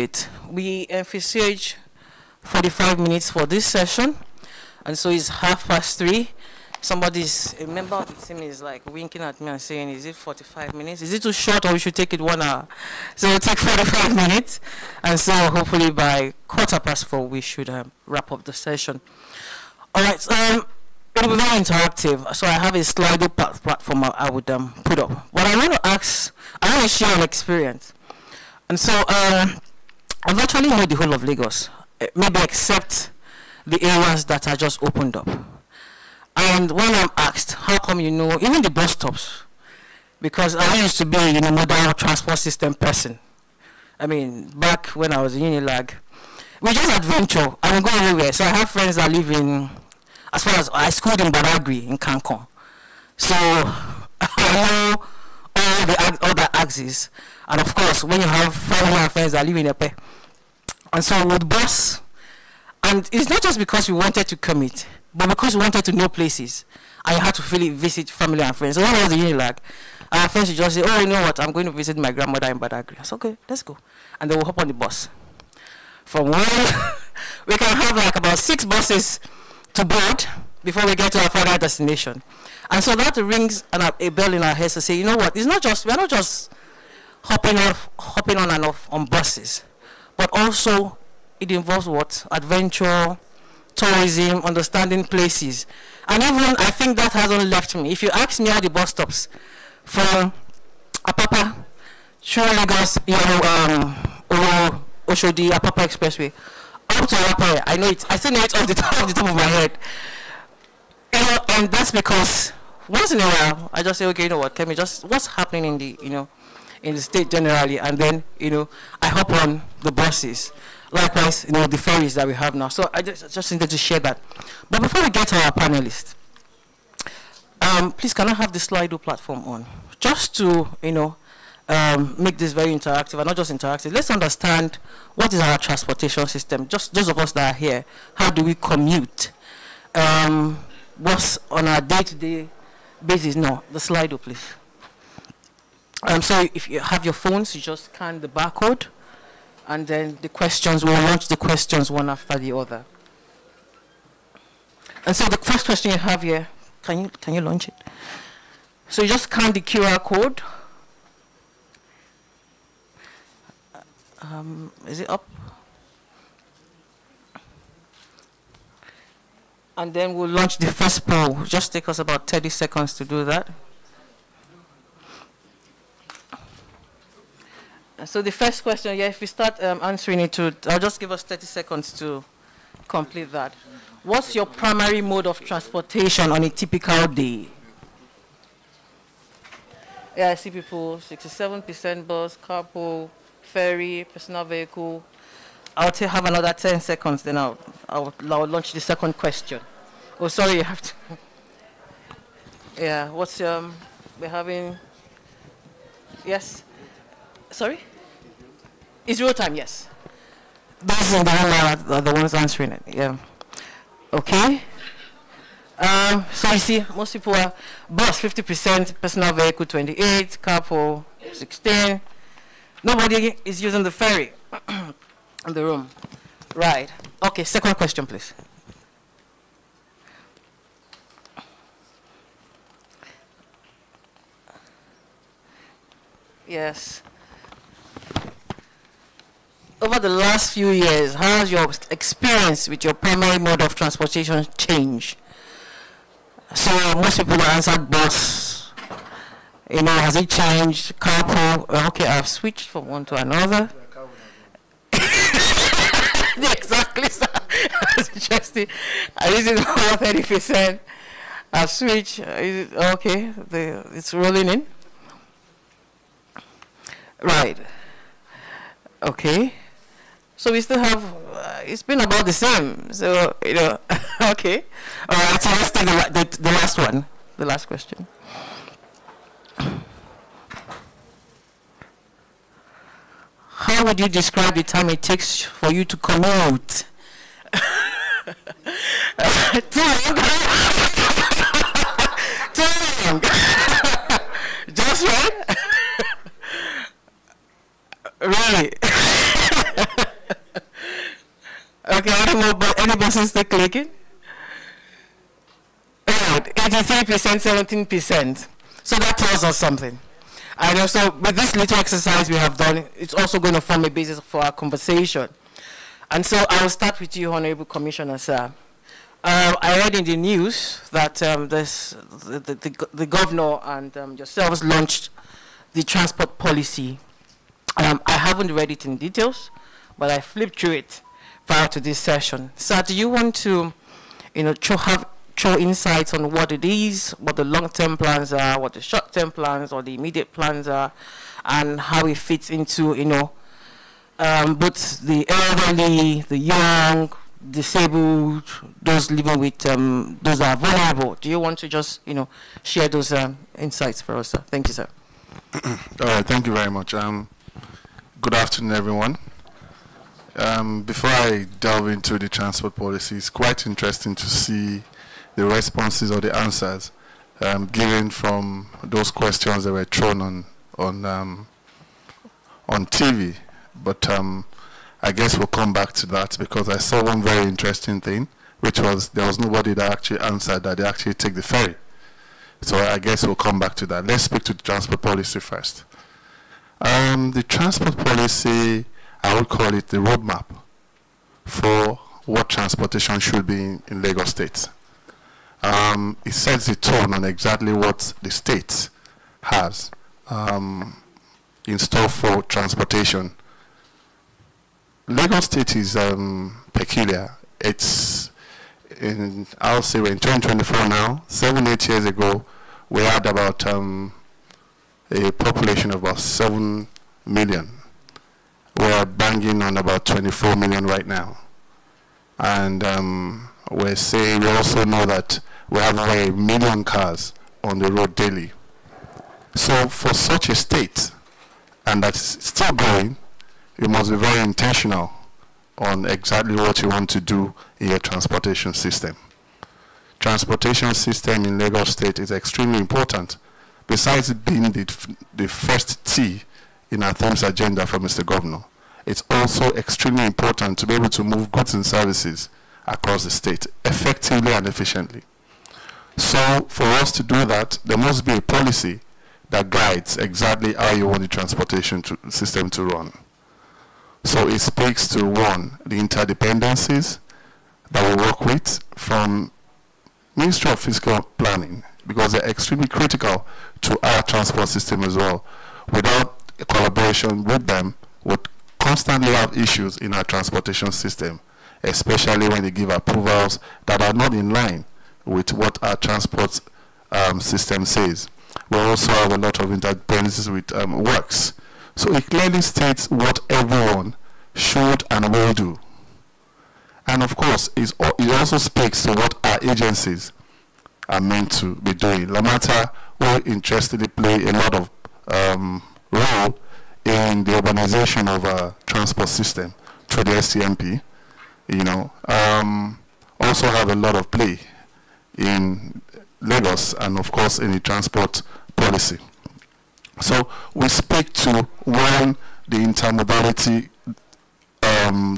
bit. We envisage 45 minutes for this session, and so it's 3:30. A member of the team is like winking at me and saying, is it 45 minutes? Is it too short, or we should take it 1 hour? So we'll take 45 minutes, and so hopefully by 4:15 we should wrap up the session. All right, it'll be very interactive. So I have a Slido platform I would put up. But I want to share an experience. And so I virtually know the whole of Lagos, maybe except the areas that I just opened up. And when I'm asked, how come you know even the bus stops? Because I used to be a modal transport system person. I mean, back when I was in Unilag, we just adventure. I don't go everywhere. So I have friends that live in, as far as I schooled in Badagry in Cancun. So I know all the other axes. And of course, when you have family and friends that live in Epe. And so with bus, and it's not just because we wanted to commit, but because we wanted to know places, I had to really visit family and friends. So when I was in Unilag, our friends would just say, oh, you know what, I'm going to visit my grandmother in Badagry. I said, okay, let's go. And then we'll hop on the bus. From one, we can have like about 6 buses to board before we get to our final destination. And so that rings a bell in our heads to say, you know what, it's not just, we're not just hopping on and off on buses, but also it involves what? Adventure, tourism, understanding places. And even I think that hasn't left me. If you ask me how the bus stops from Apapa, through Lagos, Oshodi, Apapa Expressway, up to Apapa, I know it. I still know it off the top of my head. And that's because once in a while I just say, okay, you know what, Kemi, just what's happening in the in the state generally, and then I hop on the buses. Likewise, the ferries that we have now. So I just needed to share that. But before we get to our panelists, please can I have the Slido platform on? Just to, make this very interactive, and not just interactive. Let's understand what is our transportation system. Just those of us that are here, how do we commute? What's on our day-to-day basis? No, the Slido, please. So if you have your phones, you just scan the barcode, and then the questions, we'll launch the questions one after the other. And so the first question you have here, can you launch it? So you just scan the QR code. Is it up? And then we'll launch the first poll. Just take us about 30 seconds to do that. So the first question, if we start answering it, I'll just give us 30 seconds to complete that. What's your primary mode of transportation on a typical day? Yeah, I see people, 67% bus, carpool, ferry, personal vehicle. I'll have another 10 seconds, then I'll launch the second question. Oh, sorry, you have to. Yeah, what's, we're having, yes? Sorry? It's real time, yes. Those are the ones answering it, yeah. Okay. So you see, most people are bus 50%, personal vehicle 28, carpool 16. Nobody is using the ferry in the room. Right. Okay, second question, please. Yes. Over the last few years, how has your experience with your primary mode of transportation changed? So most people answered bus. Has it changed? Carpool? Okay, I've switched from one to another. Exactly, sir. That's interesting. I use it over 30%. I've switched. Okay, it's rolling in. Right. Okay. So we still have, it's been about the same. So, okay. All right, so let's take the last one, the last question. How would you describe the time it takes for you to commute? Too long. Too long. Just right? Really? Okay, any buses still clicking? Right, 83%, 17%. So that tells us something. And also, with this little exercise we have done, it's also going to form a basis for our conversation. And so I will start with you, Honorable Commissioner, sir. I read in the news that the governor and yourselves launched the transport policy. I haven't read it in details, but I flipped through it prior to this session. Sir, do you want to, throw insights on what it is, what the long-term plans are, what the short-term plans or the immediate plans are, and how it fits into, both the elderly, the young, disabled, those living with, those that are vulnerable. Do you want to just, share those insights for us, sir? Thank you, sir. All right, thank you very much. Good afternoon, everyone. Before I delve into the transport policy, it's quite interesting to see the responses or the answers given from those questions that were thrown on TV. But I guess we'll come back to that, because I saw one very interesting thing, which was there was nobody that actually answered that they actually take the ferry. So I guess we'll come back to that. Let's speak to the transport policy first. The transport policy, I would call it the roadmap for what transportation should be in Lagos State. It sets the tone on exactly what the state has in store for transportation. Lagos State is peculiar. It's I'll say we're in 2024 now. 7-8 years ago, we had about a population of about 7 million. We're banging on about 24 million right now. And we also know that we have over 1 million cars on the road daily. So for such a state, and that's still growing, you must be very intentional on exactly what you want to do in your transportation system. Transportation system in Lagos State is extremely important. Besides being the first T in our themes agenda for Mr. Governor, it's also extremely important to be able to move goods and services across the state effectively and efficiently. So for us to do that, there must be a policy that guides exactly how you want the transportation system to run. So it speaks to, one, the interdependencies that we work with from Ministry of Fiscal Planning, because they're extremely critical to our transport system as well. Without a collaboration with them, we'll constantly have issues in our transportation system, especially when they give approvals that are not in line with what our transport system says. We also have a lot of interdependencies with works. So it clearly states what everyone should and will do. And of course, it also speaks to what our agencies are meant to be doing. Lamata will interestingly play a lot of role in the urbanization of our transport system through the STMP. Also have a lot of play in Lagos and of course in the transport policy. So we speak to, one, the intermodality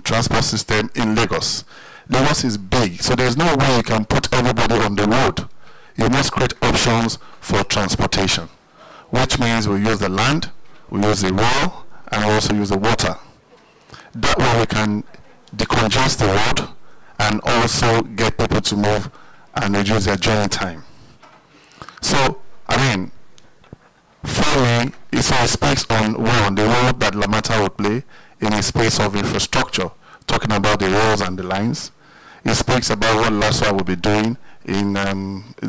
transport system in Lagos. Lagos is big, so there's no way you can put everybody on the road. You must create options for transportation, which means we use the land, we use the rail, and we also use the water. That way we can decongest the road and also get people to move and reduce their journey time. So, for me, it speaks on, one, the role that Lamata will play in a space of infrastructure, talking about the roads and the lines. It speaks about what LASWA will be doing in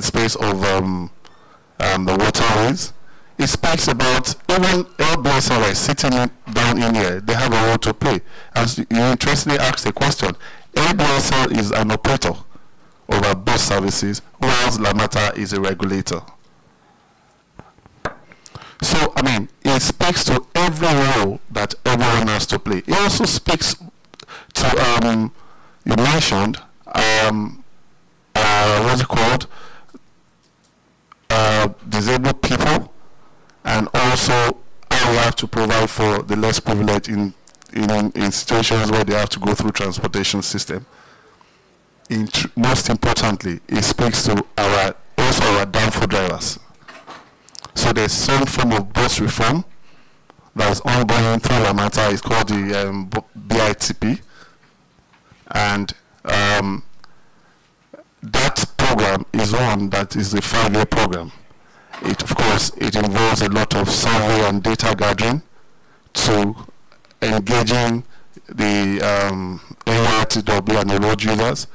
space of the waterways. It speaks about even LBSRS sitting down in here, they have a role to play. As you interestingly asked the question, LBSR is an operator of our bus services, whereas Lamata is a regulator. So, it speaks to every role that everyone has to play. It also speaks to, you mentioned, what's it called? Disabled people, and also how we have to provide for the less privileged in in situations where they have to go through transportation system. Most importantly, it speaks to also our downfall drivers. So there's some form of bus reform that's ongoing through Lamata. It's called the BITP, and that program is one that is a 5-year program. Of course, it involves a lot of survey and data gathering to engaging the NYTW and the road users,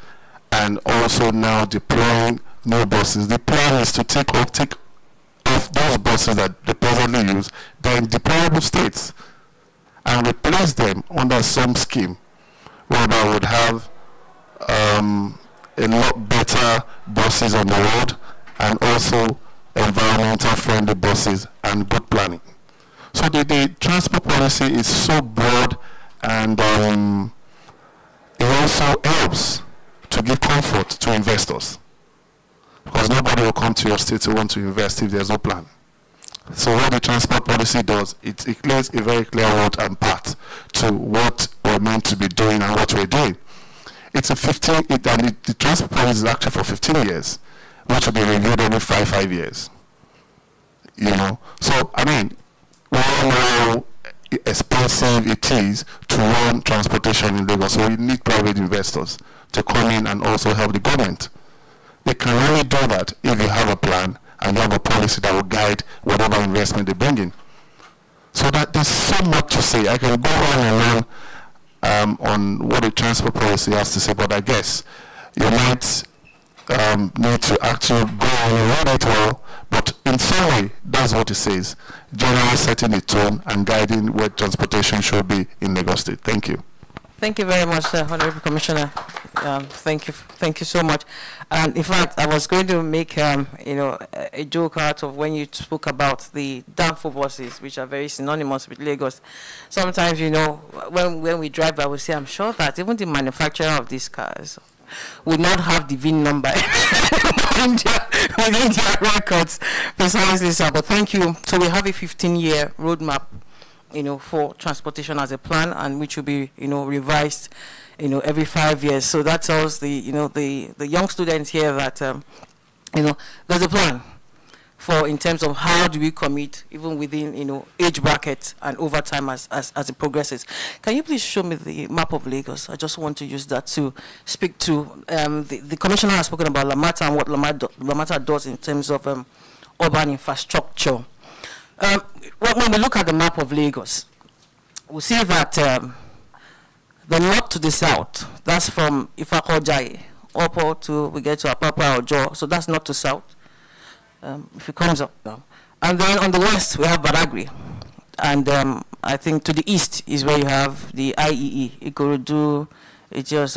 and also now deploying new buses. The plan is to take off those buses that they presently use, they're in deployable states, and replace them under some scheme whereby we would have a lot better buses on the road, and also environmental friendly buses and good planning. So the transport policy is so broad, and it also helps to give comfort to investors, because nobody will come to your state to want to invest if there's no plan. So what the transport policy does, it lays a very clear road and path to what we're meant to be doing and what we're doing. It's a the transport policy is actually for 15 years, which will be reviewed every 5 years. You know, so I mean, we all know how expensive it is to run transportation in Lagos, so we need private investors to come in and also help the government. They can only do that if you have a plan and you have a policy that will guide whatever investment they bring in. So that there's so much to say. I can go on and on what the transport policy has to say, but I guess you might need to actually go and read it well, but in some way, that's what it says, generally setting the tone and guiding where transportation should be in Lagos State. Thank you. Thank you very much, Honorable Commissioner. Thank you so much. And in fact, I was going to make a joke out of when you spoke about the downfall buses, which are very synonymous with Lagos. Sometimes, when we drive, I would say, I'm sure that even the manufacturer of these cars would not have the VIN number within their records. Precisely, sir. But thank you. So we have a 15-year roadmap, for transportation as a plan, and which will be, revised, every 5 years. So that tells the young students here that, there's a plan in terms of how do we commit, even within, age brackets and over time as it progresses. Can you please show me the map of Lagos? I just want to use that to speak to, the Commissioner has spoken about Lamata and what Lamata does in terms of urban infrastructure. When we look at the map of Lagos, we see that the north to the south, that's from Ifako-Jai up to, we get to Apapa or Ojo, so that's north to south. If it comes up now. And then on the west, we have Badagry. And I think to the east is where you have the IEE, Ikorodu, Etios,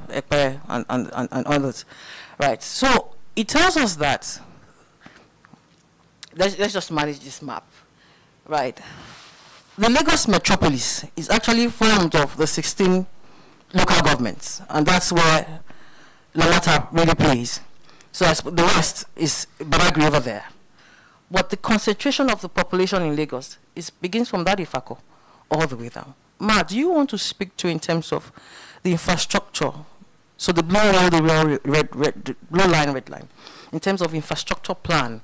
Ekpe, and others. Right, so it tells us that, let's just manage this map. Right. The Lagos metropolis is actually formed of the 16 local governments, and that's where Lamata really plays. So as the west is Badagry over there. But the concentration of the population in Lagos begins from that Ifako all the way down. Ma, do you want to speak to in terms of the infrastructure? So the blue line, the blue line, red line, in terms of infrastructure plan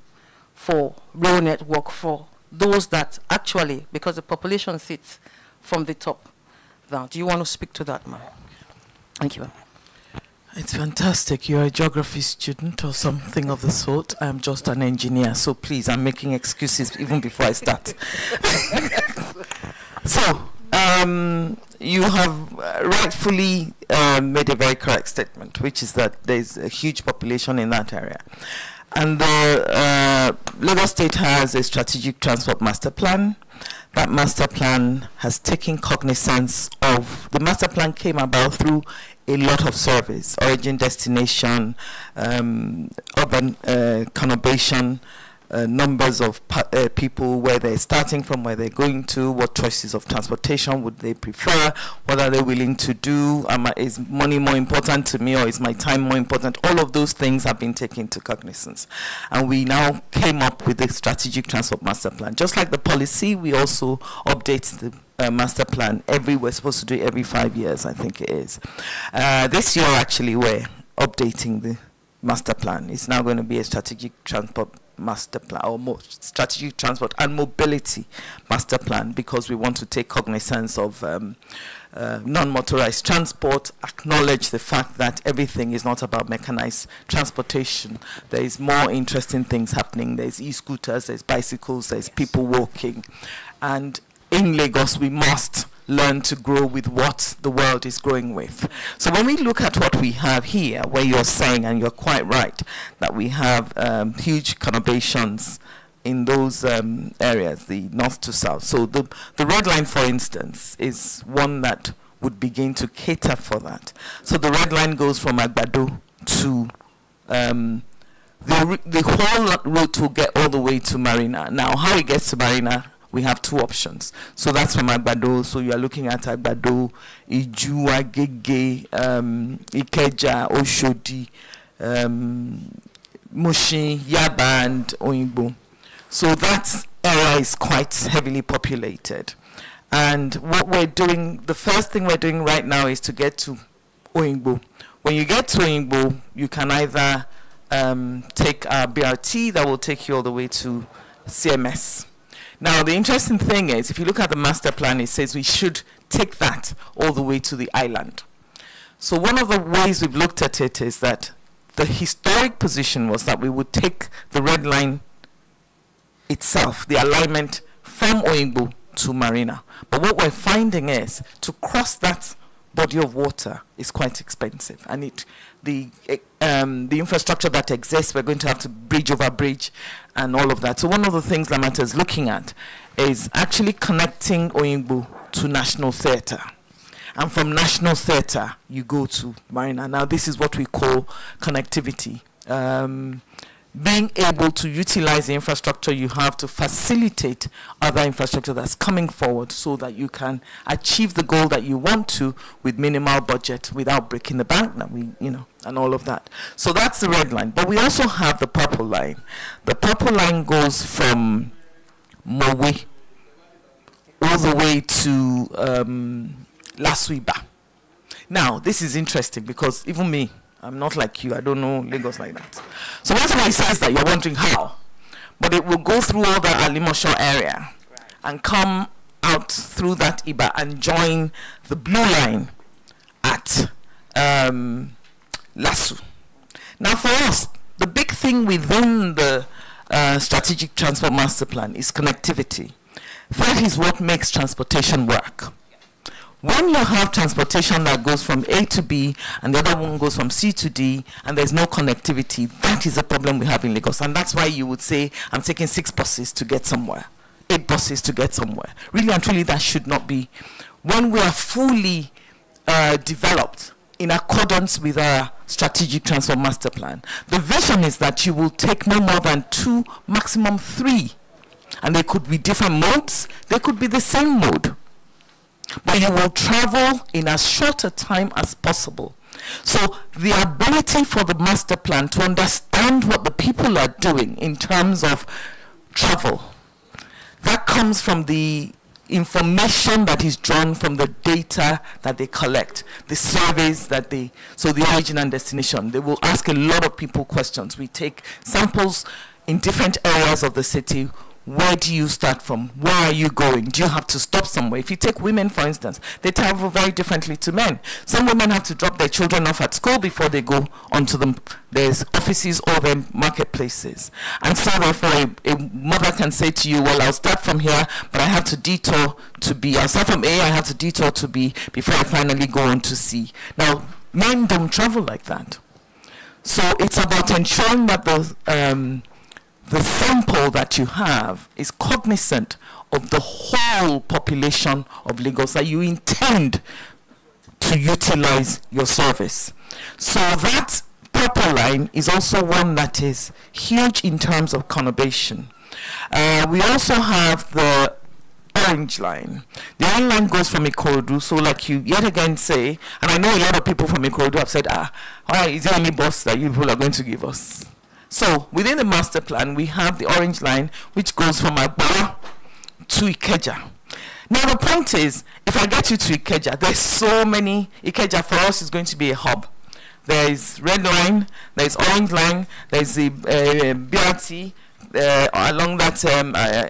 for rail network for those that actually, because the population sits from the top down. Do you want to speak to that, ma'am? Thank you. It's fantastic. You're a geography student or something of the sort. I'm just an engineer, so please, I'm making excuses even before I start. So, you have rightfully made a very correct statement, which is that there's a huge population in that area. And the Lagos State has a strategic transport master plan. That master plan has taken cognizance of, the master plan came about through a lot of surveys, origin, destination, urban conurbation, numbers of people, where they're starting from, where they're going to, what choices of transportation would they prefer, what are they willing to do, is money more important to me or is my time more important? All of those things have been taken into cognizance. And we now came up with the Strategic Transport Master Plan. Just like the policy, we also update the master plan we're supposed to do it every 5 years, I think it is. This year, actually, we're updating the master plan. It's now going to be a strategic transport master plan, or more strategic transport and mobility master plan, because we want to take cognizance of non-motorized transport, acknowledge the fact that everything is not about mechanized transportation. There is more interesting things happening. There's e-scooters, there's bicycles, there's people walking. And in Lagos, we must learn to grow with what the world is growing with. So when we look at what we have here, where you're saying, and you're quite right, that we have huge conurbations in those areas, the north to south. So the red line, for instance, is one that would begin to cater for that. So the red line goes from Agbado to the whole route will get all the way to Marina. Now, how it gets to Marina, we have two options. So that's from Agbado. So you are looking at Agbado, Iju, Agege, Ikeja, Oshodi, Mushin, Yaba, and Oyingbo. So that area is quite heavily populated. And what we're doing, the first thing we're doing right now is to get to Oyingbo. When you get to Oyingbo, you can either take a BRT that will take you all the way to CMS. Now, the interesting thing is, if you look at the master plan, it says we should take that all the way to the island. So one of the ways we've looked at it is that the historic position was that we would take the red line itself, the alignment from Oyingbo to Marina. But what we're finding is, to cross that body of water is quite expensive, and the infrastructure that exists, we're going to have to bridge over bridge and all of that. So one of the things Lamata is looking at is actually connecting Oyingbo to National Theatre. And from National Theatre, you go to Marina. Now, this is what we call connectivity. Being able to utilize the infrastructure you have to facilitate other infrastructure that's coming forward, so that you can achieve the goal that you want to with minimal budget without breaking the bank, and all of that. So that's the red line. But we also have the purple line. The purple line goes from Mowe all the way to Lasuiba. Now, this is interesting because even me, I'm not like you. I don't know Lagos like that. So that's why it says that, you're wondering how. But it will go through all the Alimosho area and come out through that Iba and join the blue line at Lasu. Now, for us, the big thing within the Strategic Transport Master Plan is connectivity. That is what makes transportation work. When you have transportation that goes from A to B and the other one goes from C to D and there's no connectivity, that is a problem we have in Lagos. And that's why you would say, I'm taking 6 buses to get somewhere, 8 buses to get somewhere. Really and truly, that should not be. When we are fully developed in accordance with our Strategic Transport Master Plan, the vision is that you will take no more than 2, maximum 3. And they could be different modes, they could be the same mode. But you will travel in as short a time as possible. So the ability for the master plan to understand what the people are doing in terms of travel, that comes from the information that is drawn from the data that they collect, the surveys that so the origin and destination. They will ask a lot of people questions. We take samples in different areas of the city. Where do you start from? Where are you going? Do you have to stop somewhere? If you take women, for instance, they travel very differently to men. Some women have to drop their children off at school before they go onto their offices or their marketplaces. And so therefore, a mother can say to you, well, I'll start from here, but I have to detour to B. I'll start from A, I have to detour to B before I finally go on to C. Now, men don't travel like that. So it's about ensuring that the sample that you have is cognizant of the whole population of Lagos that you intend to utilize your service. So that purple line is also one that is huge in terms of conurbation. We also have the orange line. The orange line goes from Ikorodu, so like you yet again say, and I know a lot of people from Ikorodu have said, why is the only bus that you people are going to give us? So within the master plan, we have the orange line, which goes from Agbara to Ikeja. Now the point is, if I get you to Ikeja, there's so many. Ikeja for us is going to be a hub. There is red line, there is orange line, there is the BRT, along that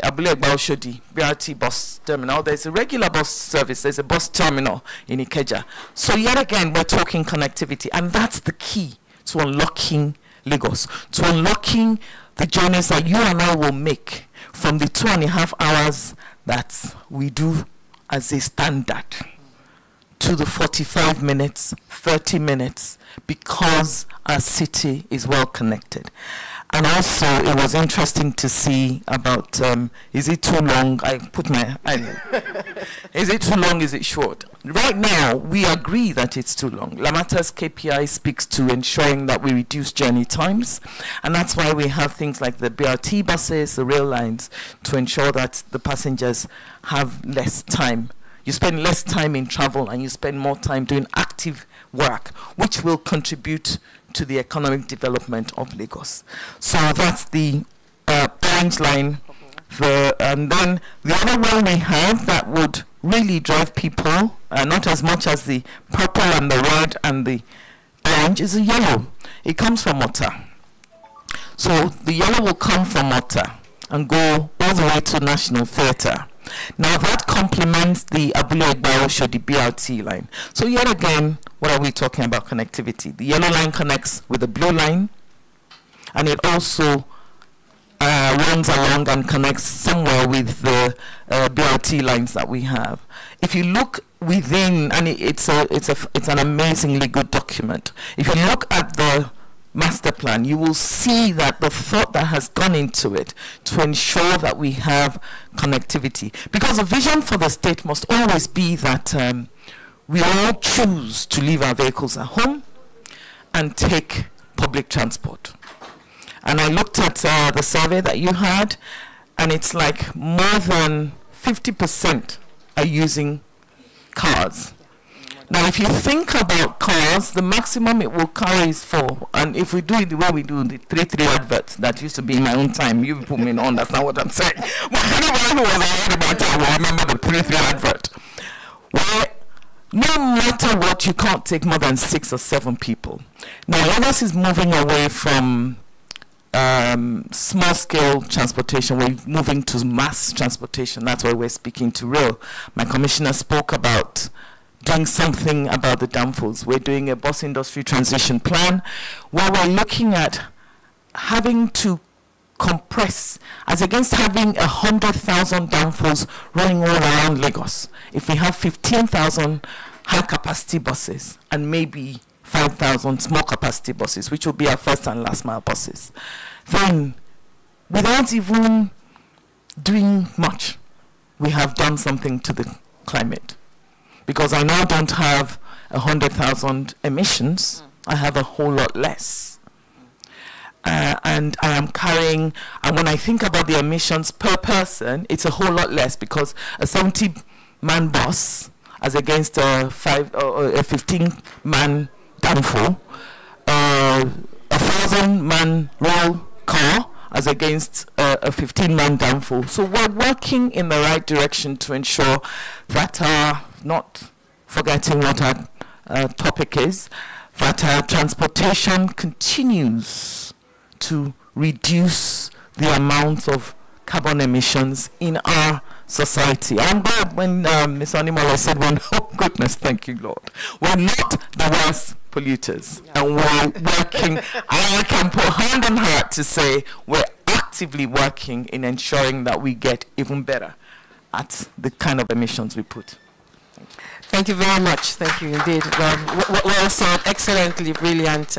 Abule Oshodi BRT bus terminal. There's a regular bus service, there's a bus terminal in Ikeja. So yet again, we're talking connectivity, and that's the key to unlocking Lagos, to unlocking the journeys that you and I will make from the 2.5 hours that we do as a standard to the 45 minutes, 30 minutes, because our city is well connected. And also, it was interesting to see about, is it too long? Is it too long, is it short? Right now, we agree that it's too long. Lamata's KPI speaks to ensuring that we reduce journey times. And that's why we have things like the BRT buses, the rail lines, to ensure that the passengers have less time. You spend less time in travel and you spend more time doing active work, which will contribute to the economic development of Lagos. So that's the orange line. And then the other one we have that would really drive people, not as much as the purple and the red and the orange, is the yellow. It comes from Ota. So the yellow will come from Ota and go all the way to National Theatre. Now that complements the Abule Oshodi BRT line. So yet again, what are we talking about connectivity? The yellow line connects with the blue line, and it also runs along and connects somewhere with the BRT lines that we have. If you look within, and it's an amazingly good document. If you look at the master plan, you will see that the thought that has gone into it to ensure that we have connectivity. Because the vision for the state must always be that we all choose to leave our vehicles at home and take public transport. And I looked at the survey that you had, and it's like more than 50% are using cars. Now, if you think about cars, the maximum it will carry is 4. And if we do it the way we do the 3-3 adverts that used to be in my own time, you people may not understand what I'm saying. But anyone who was around about time will remember the 3-3 advert. Where no matter what, you can't take more than 6 or 7 people. Now, Lagos is moving away from small-scale transportation. We're moving to mass transportation. That's why we're speaking to rail. My commissioner spoke about doing something about the downfalls. We're doing a bus industry transition plan where we're looking at having to compress as against having 100,000 downfalls running all around Lagos. If we have 15,000 high capacity buses and maybe 5,000 small capacity buses, which will be our first and last mile buses, then without even doing much, we have done something to the climate. Because I now don't have 100,000 emissions, I have a whole lot less. And I am carrying, and when I think about the emissions per person, it's a whole lot less, because a 70-man bus as against a 15-man downfall, a 1,000-man rail car as against a 15-man downfall. So we're working in the right direction to ensure that not forgetting what our topic is, that our transportation continues to reduce the amount of carbon emissions in our society. I'm glad when Ms. Animala said, oh goodness, thank you, Lord. We're not the worst polluters, and we're working, I can put hand on heart to say we're actively working in ensuring that we get even better at the kind of emissions we put. Thank you very much. Thank you indeed. Well said, excellently brilliant.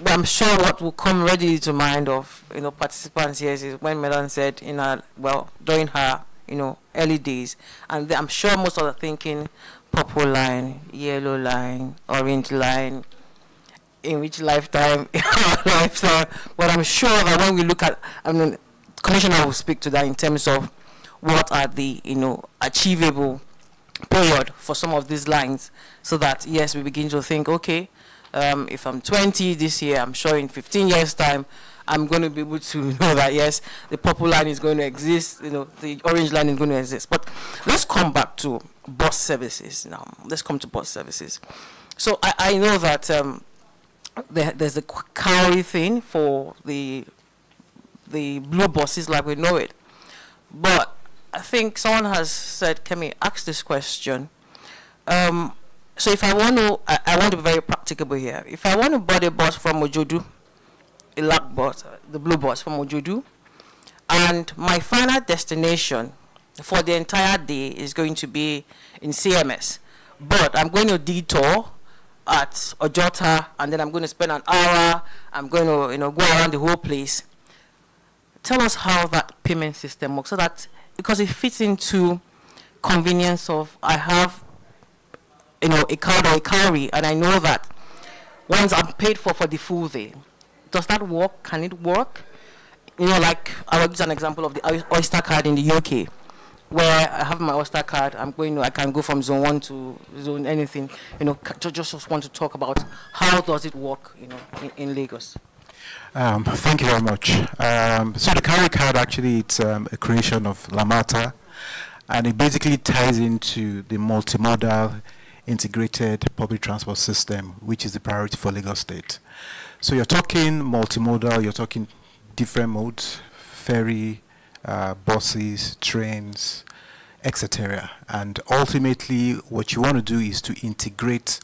I'm sure what will come readily to mind of participants here is when Medan said during her early days, and I'm sure most of the thinking purple line, yellow line, orange line, in which lifetime, lifetime, but I'm sure that when we look at, I mean, Commissioner will speak to that in terms of what are the, achievable period for some of these lines, so that, yes, we begin to think, okay, if I'm 20 this year, I'm sure in 15 years' time, I'm going to be able to know that, yes, the purple line is going to exist, the orange line is going to exist. But let's come back to bus services now. Let's come to bus services. So I know that there's a cowrie thing for the blue buses like we know it. But I think someone has said, can we ask this question? So if I want to be very practicable here. If I want to board a bus from Ojodu, a black bus, the blue bus from Ojodu, and my final destination for the entire day is going to be in CMS, but I'm going to detour at Ojota, and then I'm going to spend an hour, I'm going to go around the whole place. Tell us how that payment system works, so that, because it fits into convenience of, I have a card or a carry, and I know that once I'm paid for the full day. Does that work? Can it work? Like, I will use an example of the Oyster card in the UK, where I have my Oyster card, I can go from zone 1 to zone anything, just want to talk about how does it work, in Lagos. Thank you very much. So the carry card, actually, it's a creation of Lamata, and it basically ties into the multimodal integrated public transport system, which is the priority for Lagos State. So you're talking multimodal, you're talking different modes, ferry, buses, trains, etc. And ultimately, what you want to do is to integrate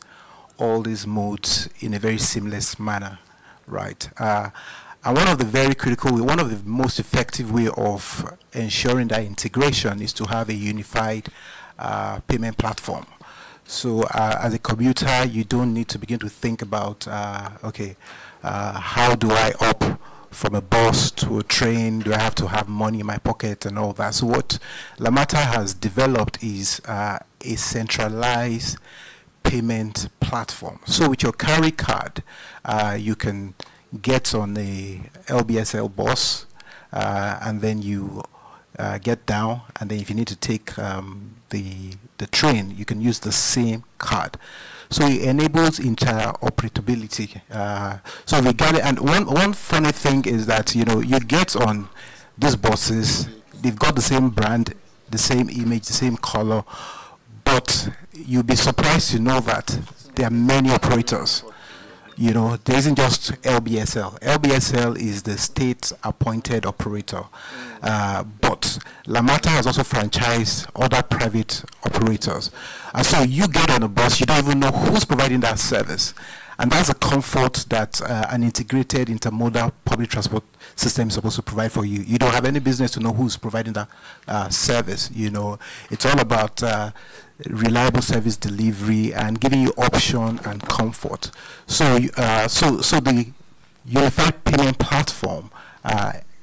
all these modes in a very seamless manner, right? And one of the most effective way of ensuring that integration is to have a unified payment platform. So as a commuter, you don't need to begin to think about, how do I opt from a bus to a train? Do I have to have money in my pocket and all that? So what Lamata has developed is a centralized payment platform. So with your carry card, you can get on a LBSL bus, and then you get down, and then if you need to take the train, you can use the same card. So it enables interoperability. So regarding, and one funny thing is that you get on these buses, they've got the same brand, the same image, the same color, but you'll be surprised to know that there are many operators. There isn't just LBSL. LBSL is the state-appointed operator, but Lamata has also franchised other private operators. And so you get on a bus, you don't even know who's providing that service. And that's a comfort that an integrated intermodal public transport system is supposed to provide for you. You don't have any business to know who's providing that service. It's all about reliable service delivery and giving you option and comfort. So the unified payment platform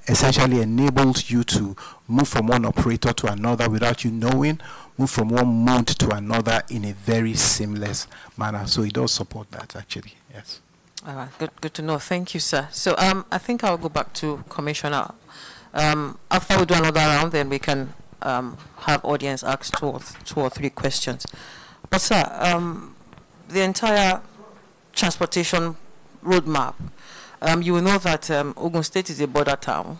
essentially enables you to move from one operator to another without you knowing, move from one mode to another in a very seamless manner. So it does support that, actually. Yes. Good to know. Thank you, sir. So I think I'll go back to Commissioner. After we do another round, then we can have audience ask two or three questions. But sir, the entire transportation roadmap, you will know that Ogun State is a border town,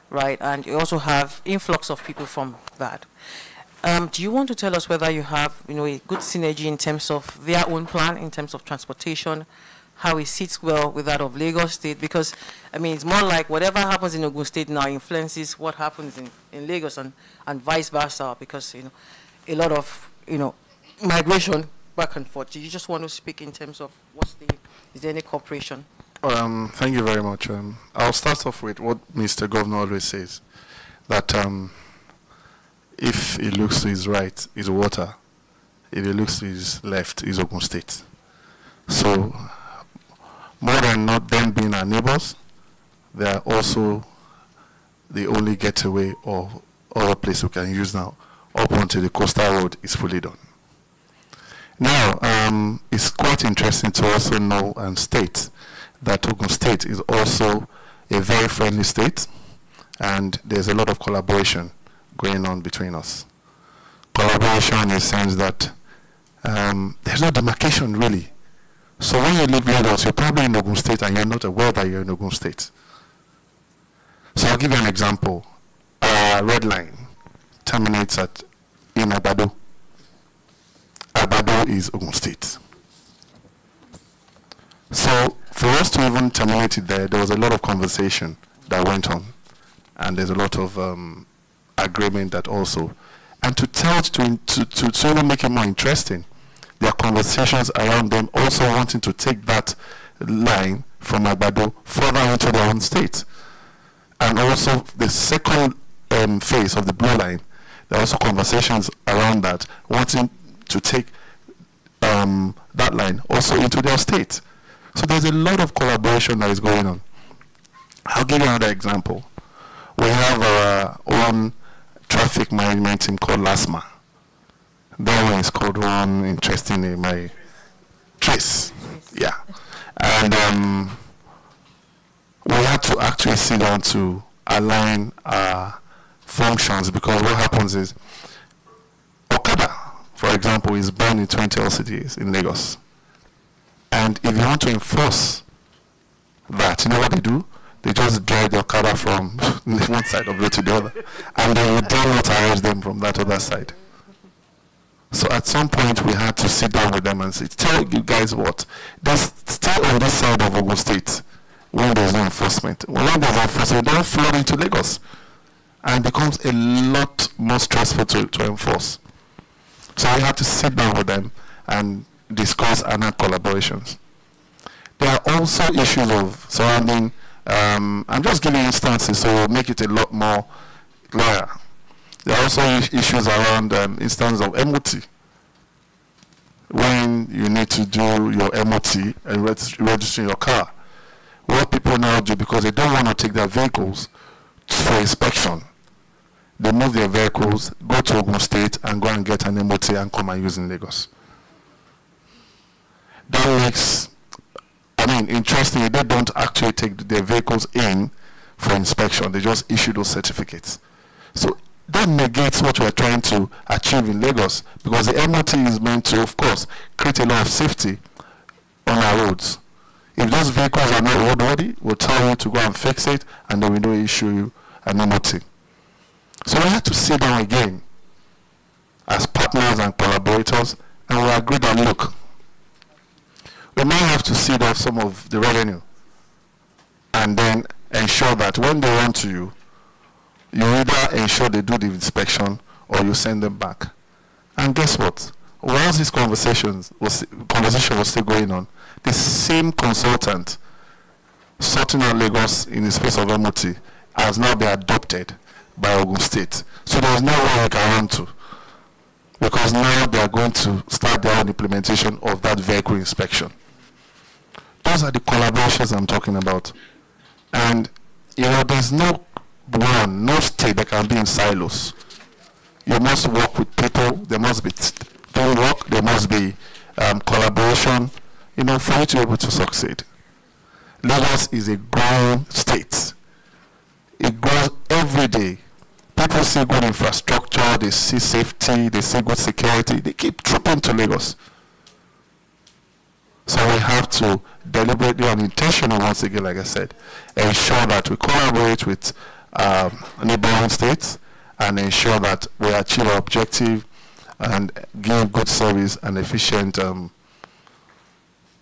right? And you also have influx of people from that. Do you want to tell us whether you have, a good synergy in terms of their own plan, in terms of transportation, how it sits well with that of Lagos State? Because, it's more like whatever happens in Ogun State now influences what happens in Lagos and vice versa, because, a lot of, migration back and forth. Do you just want to speak in terms of is there any cooperation? Thank you very much. I'll start off with what Mr. Governor always says, that if he looks to his right, is water. If he looks to his left, is Ogun State. So, more than not them being our neighbors, they are also the only getaway or other place we can use now up until the coastal road is fully done. Now, it's quite interesting to also know and state that Ogun State is also a very friendly state, and there's a lot of collaboration going on between us. Collaboration in the sense that there's no demarcation really. So when you leave Lagos, you're probably in Ogun State and you're not aware that you're in Ogun State. So I'll give you an example. Red line terminates in Agbado. Agbado is Ogun State. So for us to even terminate it there was a lot of conversation that went on, and there's a lot of agreement that also. And to even make it more interesting, there are conversations around them also wanting to take that line from Agbado further into their own state. And also the second phase of the blue line, there are also conversations around that, wanting to take that line also into their state. So there's a lot of collaboration that is going on. I'll give you another example. We have our own traffic management team called LASMA. That one is called one interesting name, Trace. Yeah. And we had to actually sit down to align our functions, because what happens is Okada, for example, is banned in 20 LCDs in Lagos. And if you want to enforce that, you know what they do? They just drive the Okada from one side of it to the other, and they will not arrest them from that other side. So at some point we had to sit down with them and say, tell you guys what, there's still on this side of Ogun State when there's no enforcement. When there's enforcement, they don't flood into Lagos, and becomes a lot more stressful to enforce. So we had to sit down with them and discuss and have collaborations. There are also issues of surrounding, I'm just giving instances so we'll make it a lot more clear. There are also issues around instances of MOT. When you need to do your MOT and registering your car, what people now do, because they don't want to take their vehicles for inspection, they move their vehicles, go to Ogun State and go and get an MOT and come and use in Lagos. That makes, interestingly, they don't actually take their vehicles in for inspection. They just issue those certificates. So that negates what we're trying to achieve in Lagos, because the MOT is meant to, of course, create a lot of safety on our roads. If those vehicles are not roadworthy, we'll tell you to go and fix it, and then we don't issue you an MOT. So we had to sit down again as partners and collaborators, and we agreed that, look, we might have to cede off some of the revenue and then ensure that when they run to you, you either ensure they do the inspection or you send them back. And guess what? Whilst this conversation was still going on, the same consultant sorting out Lagos in the space of MOT has now been adopted by Ogun State. So there's no way we can run to, because now they are going to start their own implementation of that vehicle inspection. Those are the collaborations I'm talking about. And, there's no state that can be in silos. You must work with people. There must be teamwork. There must be collaboration, for you to be able to succeed. Lagos is a growing state. It grows every day. People see good infrastructure, they see safety, they see good security. They keep trooping to Lagos. So we have to deliberately and intentionally, once again, like I said, ensure that we collaborate with neighboring states and ensure that we achieve our objective and give good service and efficient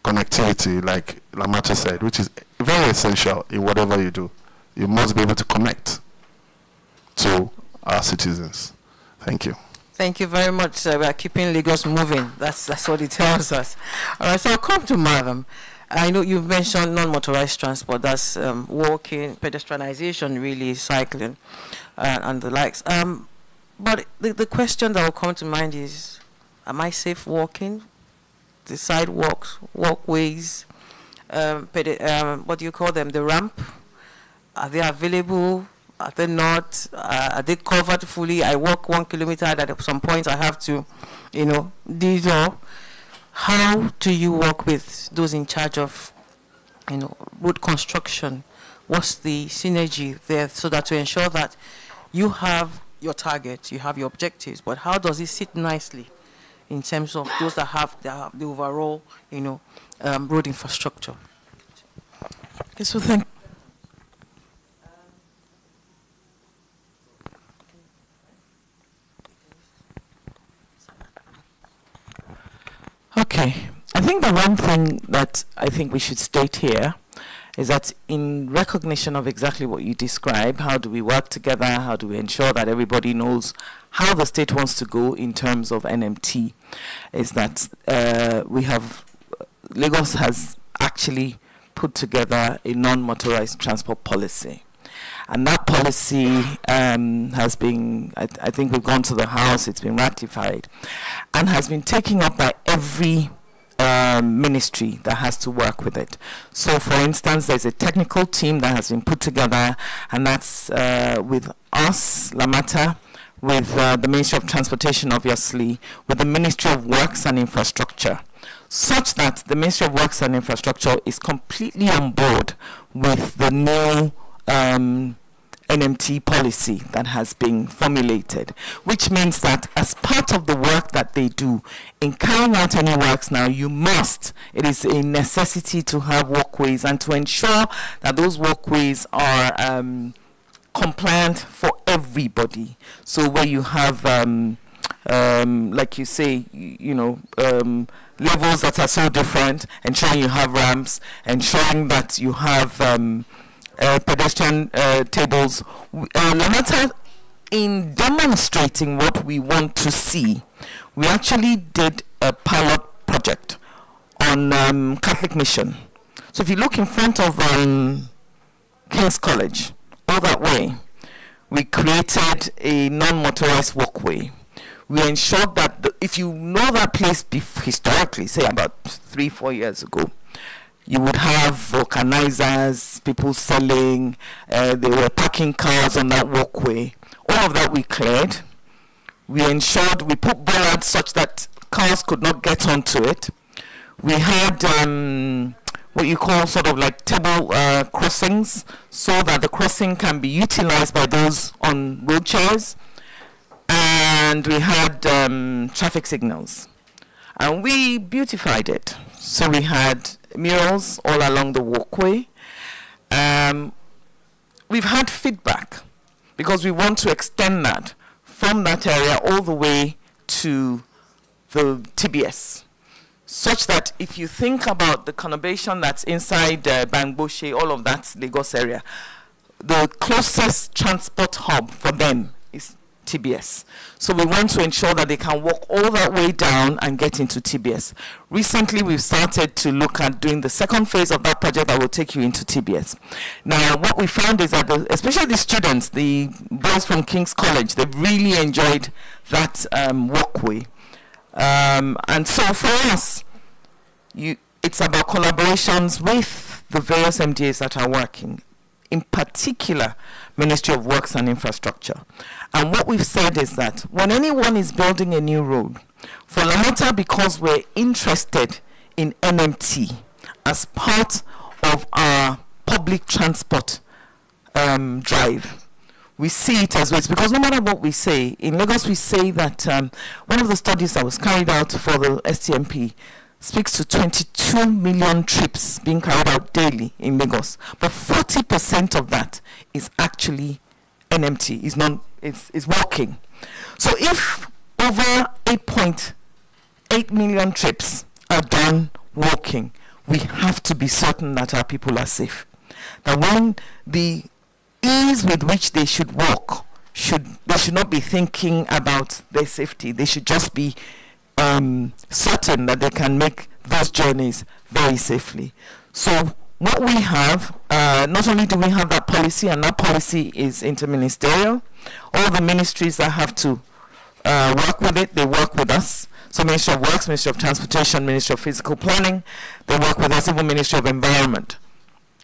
connectivity, like Lamata said, which is very essential in whatever you do. You must be able to connect to our citizens. Thank you. Thank you very much. We are keeping Lagos moving. That's what it tells us. All right, so I'll come to Madam. I know you've mentioned non-motorized transport. That's walking, pedestrianization, really, cycling, and the likes. But the question that will come to mind is, am I safe walking? The sidewalks, walkways, what do you call them? The ramp? Are they available? Are they not? Are they covered fully? I walk 1 kilometer, and at some point I have to, detour. how do you work with those in charge of, road construction? What's the synergy there so that to ensure that you have your target, you have your objectives, but how does it sit nicely in terms of those that have the overall, road infrastructure? Okay, so thank. Okay, I think the one thing that I think we should state here is that in recognition of exactly what you describe, how do we work together, how do we ensure that everybody knows how the state wants to go in terms of NMT, is that Lagos has actually put together a non-motorized transport policy. And that policy has been, I think we've gone to the House, it's been ratified, and has been taken up by every ministry that has to work with it. So for instance, there's a technical team that has been put together, and that's with us, Lamata, with the Ministry of Transportation, obviously, with the Ministry of Works and Infrastructure, such that the Ministry of Works and Infrastructure is completely on board with the new NMT policy that has been formulated, which means that as part of the work that they do in carrying out any works now, it is a necessity to have walkways and to ensure that those walkways are compliant for everybody. So where you have, like you say, levels that are so different, ensuring you have ramps, ensuring that you have pedestrian tables. No matter in demonstrating what we want to see, we actually did a pilot project on Catholic Mission. So if you look in front of King's College, all that way, we created a non-motorized walkway. We ensured that if you know that place historically, say about 3-4 years ago, you would have vulcanizers, people selling, they were parking cars on that walkway. All of that we cleared. We ensured, we put bollards such that cars could not get onto it. We had what you call sort of like table crossings, so that the crossing can be utilized by those on wheelchairs. And we had traffic signals. And we beautified it. So we had murals all along the walkway. We've had feedback because we want to extend that from that area all the way to the TBS, such that if you think about the conurbation that's inside Bangboshe, all of that Lagos area, the closest transport hub for them is TBS. So we want to ensure that they can walk all that way down and get into TBS. Recently, we've started to look at doing the second phase of that project that will take you into TBS. Now, what we found is that, especially the students, the boys from King's College, they've really enjoyed that walkway. And so for us, it's about collaborations with the various MDAs that are working, in particular, Ministry of Works and Infrastructure. And what we've said is that when anyone is building a new road, for Lamata, because we're interested in NMT as part of our public transport drive, we see it as well. It's because no matter what we say, in Lagos we say that one of the studies that was carried out for the STMP speaks to 22 million trips being carried out daily in Lagos. But 40% of that is actually NMT, is walking. So if over 8.8 million trips are done walking, we have to be certain that our people are safe. That when the ease with which they should walk, they should not be thinking about their safety. They should just be certain that they can make those journeys very safely. So what we have, not only do we have that policy, and that policy is interministerial, all the ministries that have to work with it, they work with us. So Ministry of Works, Ministry of Transportation, Ministry of Physical Planning, they work with us, even Ministry of Environment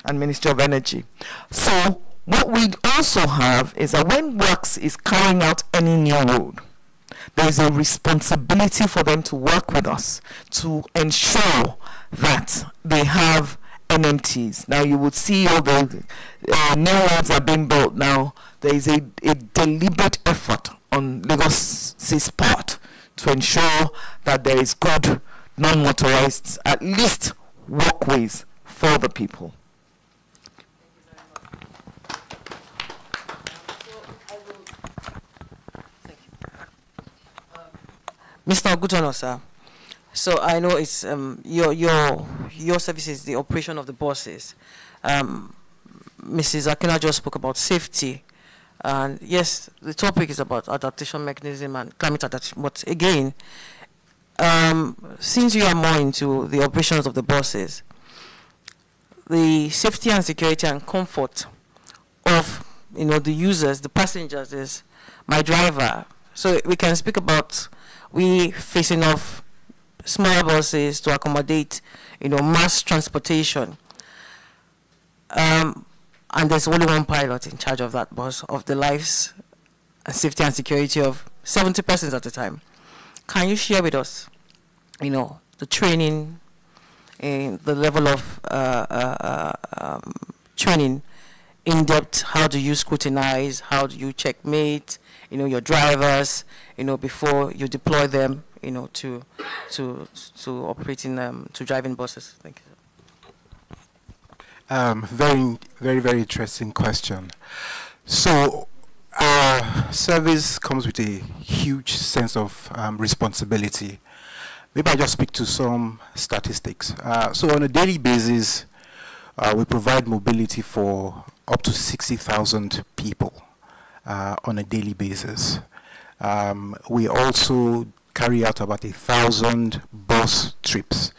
and Ministry of Energy. So what we also have is that when Works is carrying out any new road, there is a responsibility for them to work with us to ensure that they have NMTs. Now you would see all the new ones are being built now. There is a deliberate effort on Lagos's part to ensure that there is good non-motorized, at least walkways for the people. Mr. Ogutono, sir. So I know it's your service is the operation of the buses. Mrs. Akina just spoke about safety, and yes, the topic is about adaptation mechanism and climate adaptation. But again, since you are more into the operations of the buses, the safety and security and comfort of the users, the passengers, is my driver. So we can speak about we facing off smaller buses to accommodate mass transportation, and there's only one pilot in charge of that bus, of the lives and safety and security of 70 persons at a time. Can you share with us the training and the level of training in depth? How do you scrutinize, how do you checkmate your drivers before you deploy them to operating to driving buses? Thank you. Very, very, very interesting question. So service comes with a huge sense of responsibility. Maybe I just speak to some statistics. So on a daily basis, we provide mobility for up to 60,000 people on a daily basis. We also carry out about 1,000 bus trips.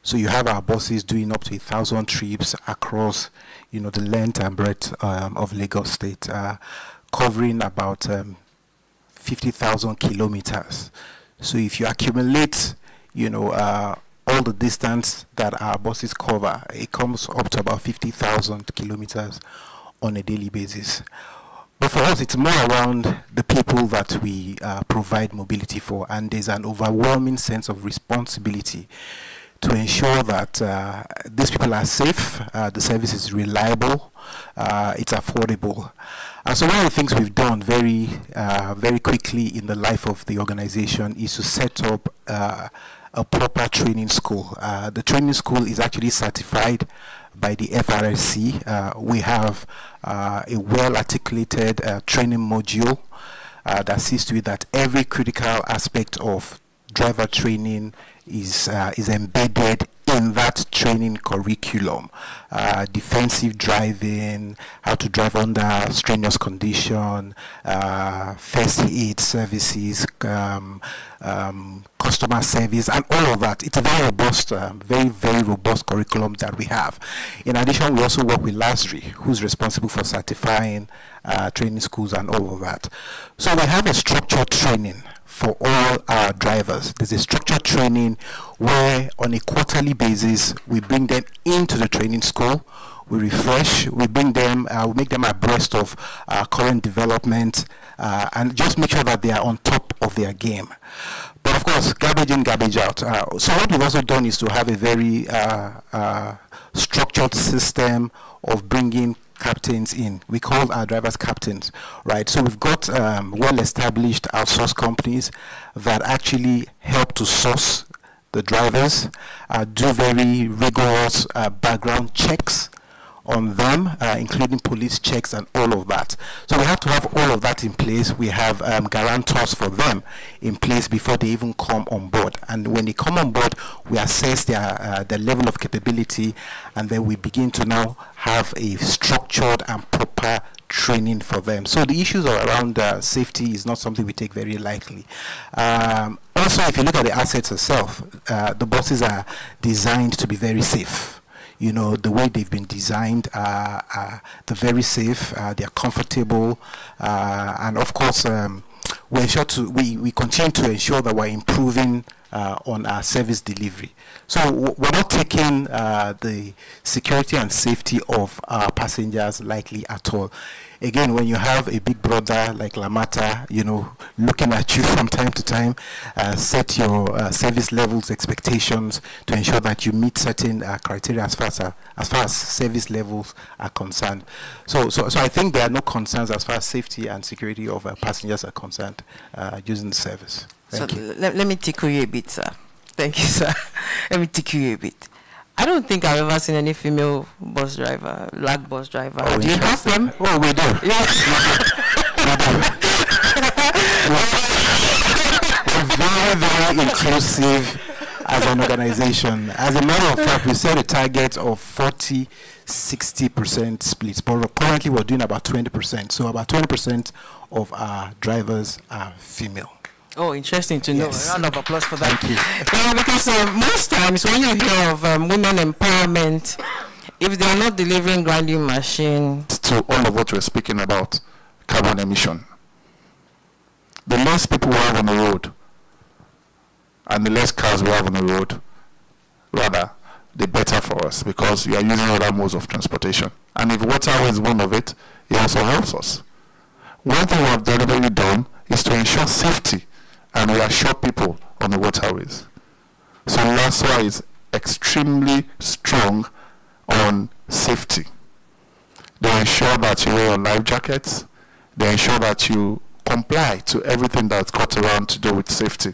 So you have our buses doing up to 1,000 trips across, the length and breadth of Lagos State, covering about 50,000 kilometers. So if you accumulate, all the distance that our buses cover, it comes up to about 50,000 kilometers on a daily basis. But for us, it's more around the people that we provide mobility for, and there's an overwhelming sense of responsibility to ensure that these people are safe, the service is reliable, it's affordable. So one of the things we've done very quickly in the life of the organization is to set up a proper training school. The training school is actually certified by the FRSC. We have a well-articulated training module that sees to it that every critical aspect of driver training is embedded in that training curriculum. Defensive driving, how to drive under strenuous condition, first aid services, customer service, and all of that. It's a very robust, very robust curriculum that we have. In addition, we also work with LASRI, who's responsible for certifying training schools and all of that. So we have a structured training for all our drivers. There's a structured training where on a quarterly basis we bring them into the training school, we refresh, we bring them, we make them abreast of current development, and just make sure that they are on top of their game. But of course, garbage in, garbage out. So what we've also done is to have a very structured system of bringing captains in. We call our drivers captains, right? So we've got well-established outsource companies that actually help to source the drivers, do very rigorous background checks on them, including police checks and all of that. So we have to have all of that in place. We have guarantors for them in place before they even come on board. And when they come on board, we assess their level of capability, and then we begin to now have a structured and proper training for them. So the issues around safety is not something we take very lightly. Also, if you look at the assets itself, the buses are designed to be very safe. The way they've been designed, they're very safe, they're comfortable, and of course, we continue to ensure that we're improving on our service delivery. So we're not taking the security and safety of our passengers lightly at all. Again, when you have a big brother like Lamata, you know, looking at you from time to time, set your service levels expectations to ensure that you meet certain criteria as far as service levels are concerned. So I think there are no concerns as far as safety and security of passengers are concerned using the service. Thank you. Let me tickle you a bit, sir. Thank you, sir. Let me tickle you a bit. I don't think I've ever seen any female bus driver, black bus driver. Oh, do you have them? Oh, we do. Yeah. We're very, very inclusive as an organization. As a matter of fact, we set a target of 40-60% splits, but currently we're doing about 20%. So about 20% of our drivers are female. Oh, interesting to know. Yes. A round of applause for that. Thank you. Because most times when you hear of women empowerment, if they are not delivering grinding machine. To all of what we're speaking about, carbon emission. The less people we have on the road, and the less cars we have on the road, rather, the better for us, because we are using other modes of transportation. And if waterway is one of it, it also helps us. One thing we have deliberately done is to ensure safety and reassure people on the waterways. So LASWA is extremely strong on safety. They ensure that you wear your life jackets. They ensure that you comply to everything that's got around to do with safety.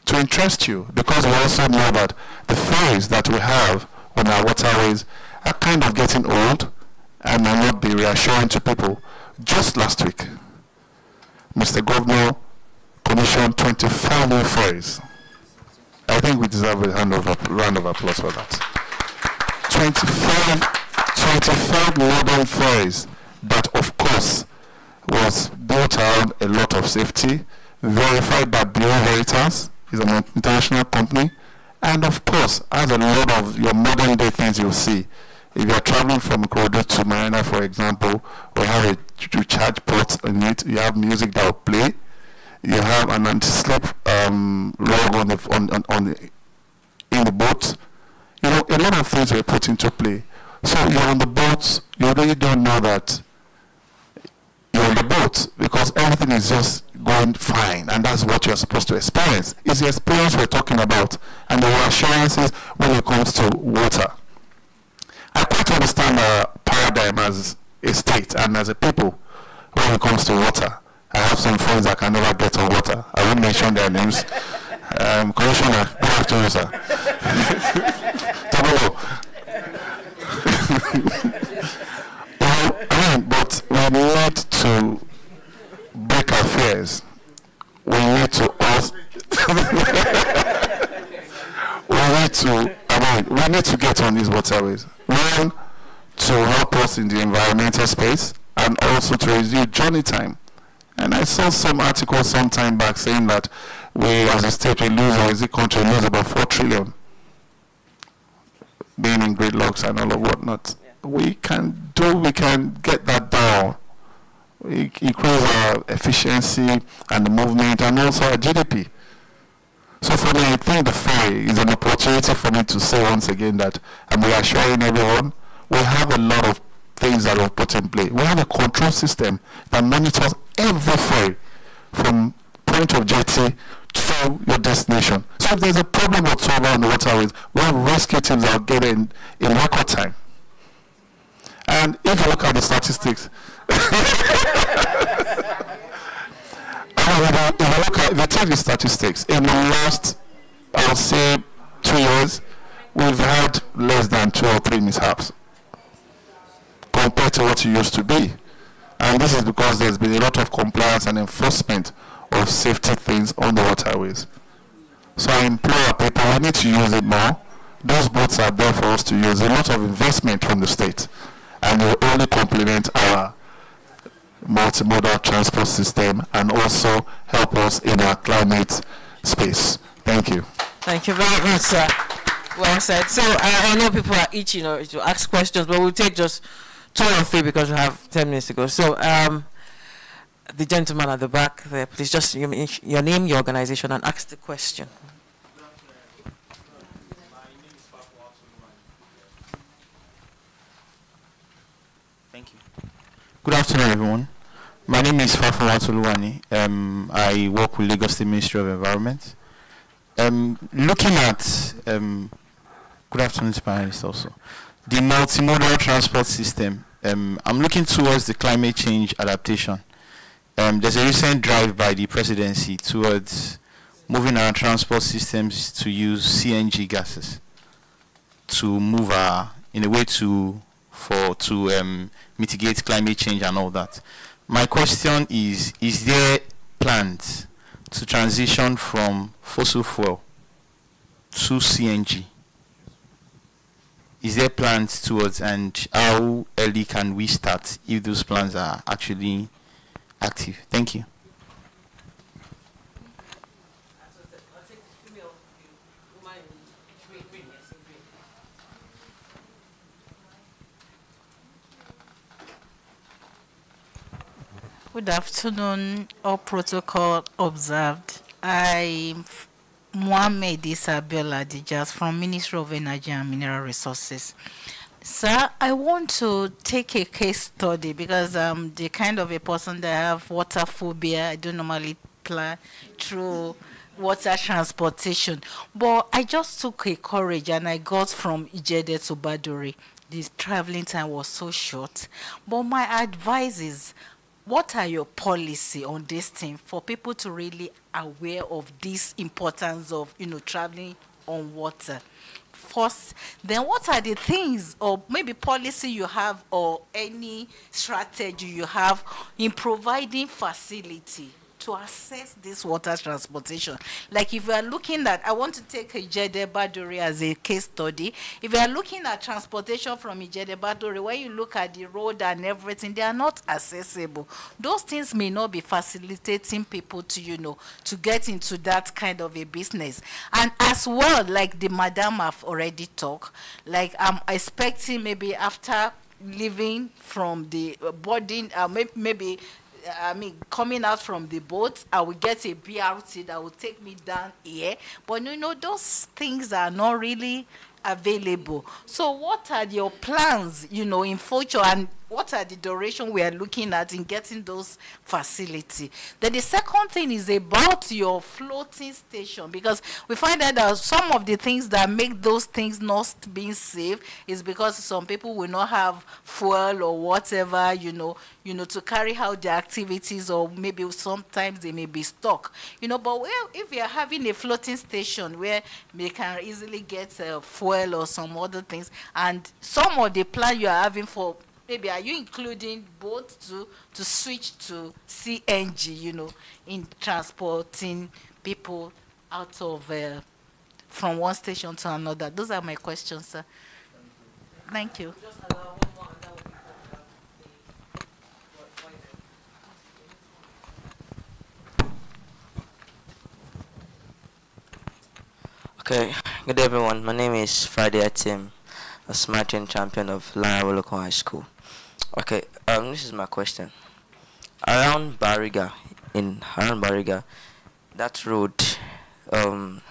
To interest you, because we also know that the ferries that we have on our waterways are kind of getting old and may not be reassuring to people. Just last week, Mr. Governor commissioned 25 new ferries. I think we deserve a round of applause for that. 25 modern ferries that, of course, was built around a lot of safety, verified by Bureau Veritas, is an international company, and of course, has a lot of your modern day things you'll see. If you are traveling from Ikorodu to Marina, for example, we have a recharge port in it. You have music that will play. You have an anti-slip log in the boat. You know, a lot of things were put into play. So you're on the boat, you really don't know that you're on the boat because everything is just going fine, and that's what you're supposed to experience. It's the experience we're talking about, and the reassurances when it comes to water. I quite understand our paradigm as a state and as a people when it comes to water. I have some friends that can never get on water. I won't mention their names. Commissioner, good afternoon, sir. But we need to break our fears. We need to also we need to get on these waterways. One, to help us in the environmental space, and also to reduce journey time. And I saw some articles some time back saying that we as a state we lose, or as a country lose about 4 trillion being in gridlocks and all of whatnot. Yeah. We can get that down. We increase our efficiency and the movement and also our GDP. So for me, I think the ferry is an opportunity for me to say once again that I'm reassuring everyone, we have a lot of things that are put in play. We have a control system that monitors every ferry from point of jetty to your destination. So if there's a problem whatsoever on the waterways, we have rescue teams that will get in record time. And if you look at the statistics, if you take the statistics, in the last, I'll say, 2 years, we've had less than 2 or 3 mishaps compared to what it used to be. And this is because there's been a lot of compliance and enforcement of safety things on the waterways. So I implore people, we need to use it more. Those boats are there for us to use. A lot of investment from the state, and will only complement our multimodal transport system and also help us in our climate space. Thank you. Thank you very much, sir. Well said. So I know people are itching to ask questions, but we'll take just 2 or 3 because we have 10 minutes to go. So the gentleman at the back there, please just your name, your organization, and ask the question. Thank you. Good afternoon, everyone. My name is Fafo Watuluwani. I work with Lagos State Ministry of Environment. Looking at, good afternoon to panelists also, the multimodal transport system, I'm looking towards the climate change adaptation. There's a recent drive by the presidency towards moving our transport systems to use CNG gases to move in a way to mitigate climate change and all that. My question is there plans to transition from fossil fuel to CNG? Is there plans towards, and how early can we start if those plans are actually active? Thank you. Good afternoon, all protocol observed. I'm Mohammed Isabella Dijas from Ministry of Energy and Mineral Resources. Sir, I want to take a case study because I'm the kind of a person that have water phobia. I don't normally plan through water transportation. But I just took a courage and I got from Ijede to Badore. The traveling time was so short. But my advice is, what are your policy on this thing for people to really aware of this importance of, traveling on water? First, then what are the things or maybe policy you have or any strategy you have in providing facility to access this water transportation? Like if we are looking at, I want to take Ijede Badore as a case study. If you are looking at transportation from Ijede Badore, when you look at the road and everything, they are not accessible. Those things may not be facilitating people to, to get into that kind of a business. And as well, like the madam have already talked, like I'm expecting maybe after leaving from the boarding, maybe coming out from the boat, I will get a BRT that will take me down here. But those things are not really available. So what are your plans, in future, and what are the duration we are looking at in getting those facility? Then the second thing is about your floating station, because we find that some of the things that make those things not being safe is because some people will not have fuel or whatever, to carry out their activities, or maybe sometimes they may be stuck, but if we are having a floating station where they can easily get fuel or some other things, and some of the plan you are having for, maybe are you including both to switch to CNG, in transporting people out of from one station to another? Those are my questions, sir. Thank you. Okay, good day everyone. My name is Friday Atim, a smarting champion of Larawa Local High School. Okay, this is my question. Around Bariga, that road, the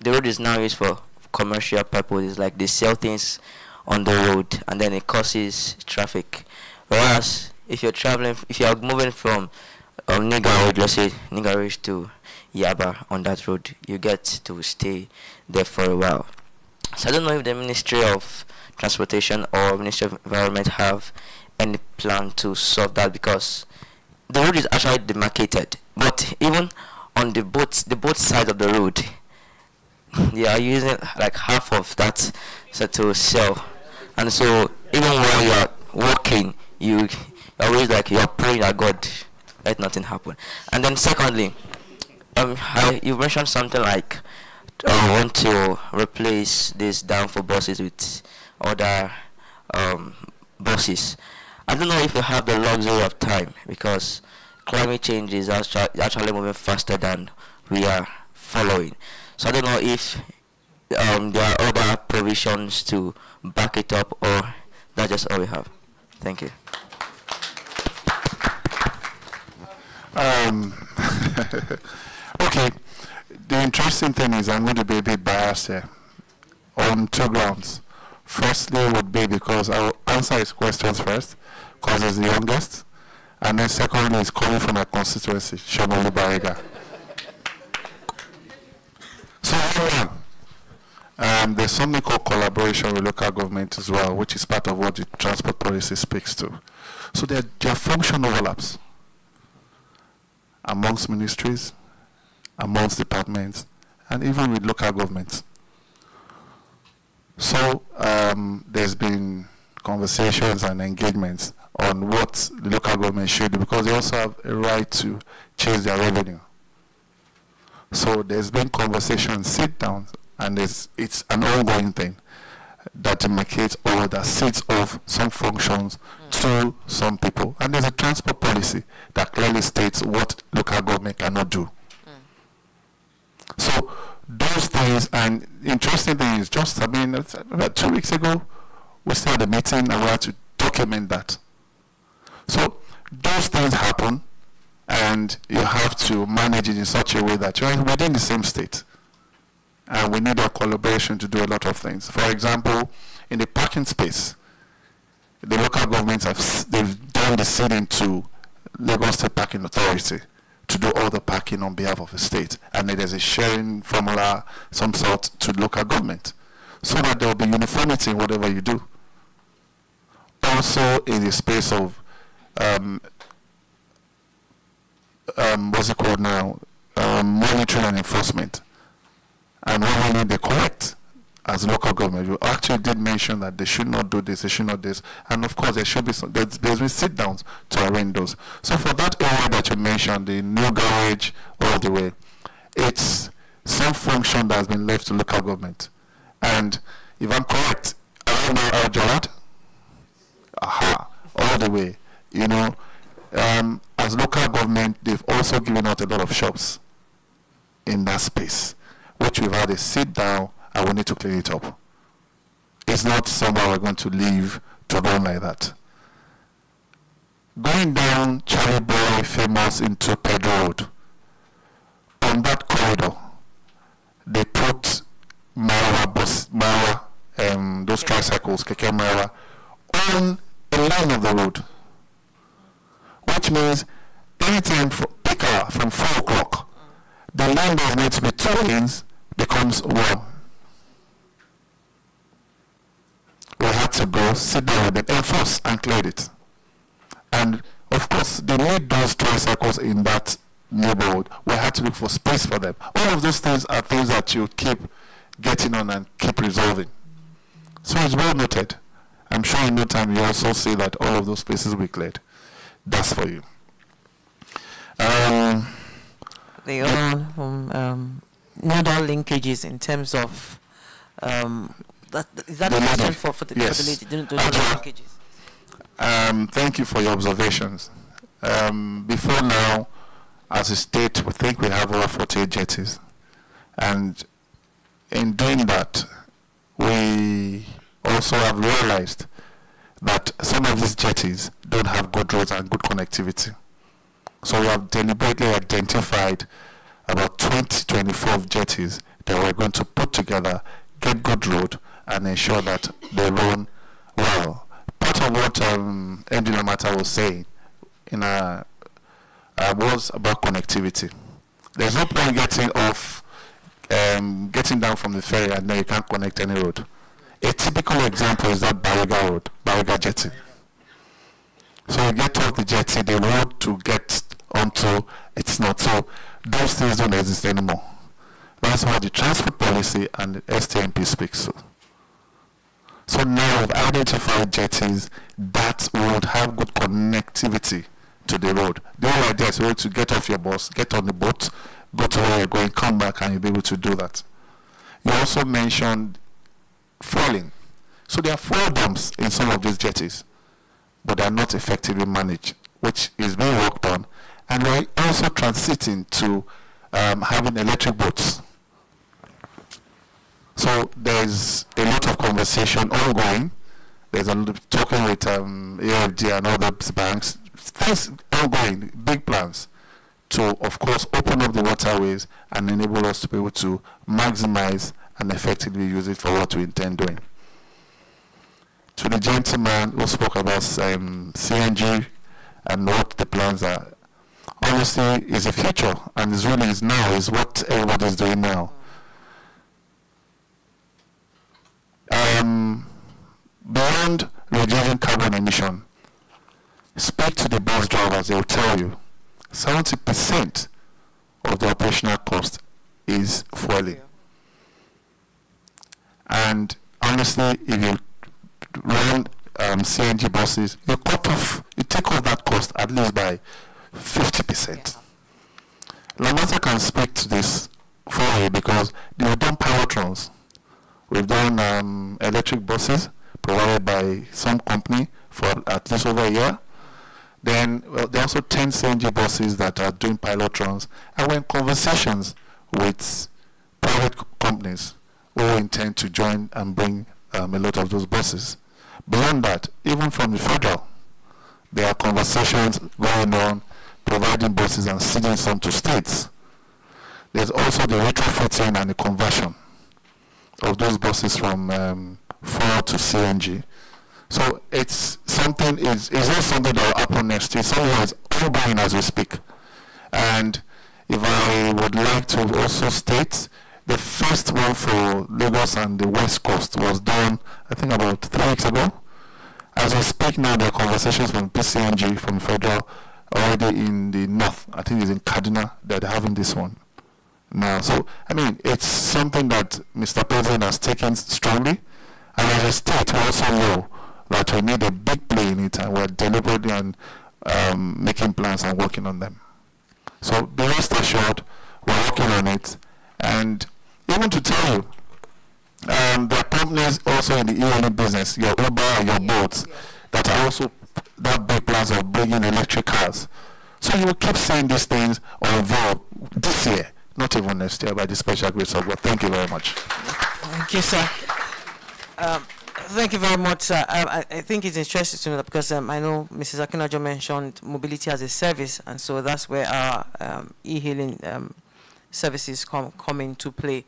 road is now used for commercial purposes, like they sell things on the road and then it causes traffic. Whereas if you are moving from Niga Road, let's say Niga Road to Yaba on that road, you get to stay there for a while. So I don't know if the Ministry of Transportation or Ministry of Environment have any plan to solve that, because the road is actually demarcated, but even on the both sides of the road, they are using like half of that to sell. And so even while you are walking, you're always like you're praying that God let nothing happen. And then secondly, you mentioned something like want to replace these downfall buses with other buses. I don't know if you have the luxury of time, because climate change is actually moving faster than we are following. So I don't know if there are other provisions to back it up, or that's just all we have. Thank you. Okay, the interesting thing is I'm going to be a bit biased here on two grounds. Firstly would be because I'll answer his questions first, because he's the youngest. And then secondly, he's coming from a constituency, Shomoli Bariga. So there's something called collaboration with local government as well, which is part of what the transport policy speaks to. So there are function overlaps amongst ministries, amongst departments, and even with local governments. So there's been conversations and engagements on what the local government should do, because they also have a right to change their revenue. So there's been conversations, sit down, and it's an ongoing thing that demarcates or that sets off some functions to some people. And there's a transport policy that clearly states what local government cannot do. So those things, and interesting thing is just, I mean, about 2 weeks ago, we started a meeting and we had to document that. So those things happen, and you have to manage it in such a way that you're within the same state. And we need a collaboration to do a lot of things. For example, in the parking space, the local governments they've done the ceding to Lagos State Parking Authority to do all the parking on behalf of the state. And there's a sharing formula, some sort, to local government, so that there will be uniformity in whatever you do. Also, in the space of what's it called now? Monitoring and enforcement. And when we need the correct as local government, we actually did mention that they should not do this, they should not do this. And of course, there should be some, there's been sit downs to arrange those. So for that area that you mentioned, the new garage all the way, it's some function that has been left to local government. And if I'm correct, around our Gerard, all the way, you know, as local government, they've also given out a lot of shops in that space, which we've had a sit down and we need to clean it up. It's not somewhere we're going to leave to run like that. Going down Charlie Boy Famous into Pedro Road, on that corridor, they put those tricycles, Keke Mara, on a line of the road, which means anytime for peak hour from 4 o'clock, the line that needs to be 2 lanes becomes 1. We had to go sit down with them, enforce and clear it. And of course, they need those tricycles in that neighborhood. We had to look for space for them. All of those things are things that you keep getting on and keep resolving. So it's well noted. I'm sure in no time you also see that all of those spaces will be cleared. That's for you. The other modal linkages in terms of is that a question for the lady? Those linkages. Thank you for your observations. Before now, as a state, we think we have over 48 jetties. And in doing that, we also have realized that some of these jetties don't have good roads and good connectivity. So we have deliberately identified about 20-24 jetties that we're going to put together, get good road, and ensure that they run well. Part of what Andy Lamata was saying was about connectivity. There's no point getting down from the ferry and then you can't connect any road. A typical example is that Bariga Road, Bariga Jetty. So you get off the jetty, the road to get onto, it's not. So those things don't exist anymore. That's what the transport policy and the STMP speaks to. So now we've identified jetties that would have good connectivity to the road. The whole idea is to get off your bus, get on the boat, go to where you're going, come back, and you'll be able to do that. You also mentioned fueling. So there are fuel dumps in some of these jetties, but they are not effectively managed, which is being worked on. And we're also transiting to having electric boats. So there's a lot of conversation ongoing. There's a lot of talking with AFD and other banks. Things ongoing, big plans to, of course, open up the waterways and enable us to be able to maximize and effectively use it for what we intend doing. to the gentleman who spoke about CNG and what the plans are, honestly, is the future, and is really is now, is what everybody is doing now. Beyond reducing carbon emission, speak to the bus drivers, they will tell you 70% of the operational cost is fueling. And honestly, if you run CNG buses, you take off that cost at least by 50%. Lamata can speak to this for you because they've done powertrons. We've done electric buses provided by some company for at least over a year. Then there are also 10 CNG buses that are doing pilotrons, and we're in conversations with private companies who intend to join and bring a lot of those buses. Beyond that, even from the federal, there are conversations going on, providing buses and seeding some to states. There's also the retrofitting and the conversion of those buses from fuel to CNG. So it's something, it's not something that will happen next year. Something that's ongoing as we speak. And if I would like to also state, the first one for Lagos and the West Coast was done, I think, about 3 weeks ago. As we speak now, there are conversations from PCNG, from federal, already in the north. I think it's in Kaduna that they're having this one now. So, I mean, it's something that Mr. President has taken strongly. And as a state, we also know that we need a big play in it, and we're deliberately and making plans and working on them. So be rest assured, we're working on it. And even to tell you, there are companies also in the e-learning business, your Uber and your boats, that are also that big plans of bringing electric cars. So you will keep seeing these things unveiled this year, not even next year, by the special grace of God. Thank you very much. Thank you, sir. Thank you very much, sir. I think it's interesting to know because I know Mrs. Akinajo mentioned mobility as a service, and so that's where our e-hailing services come into play.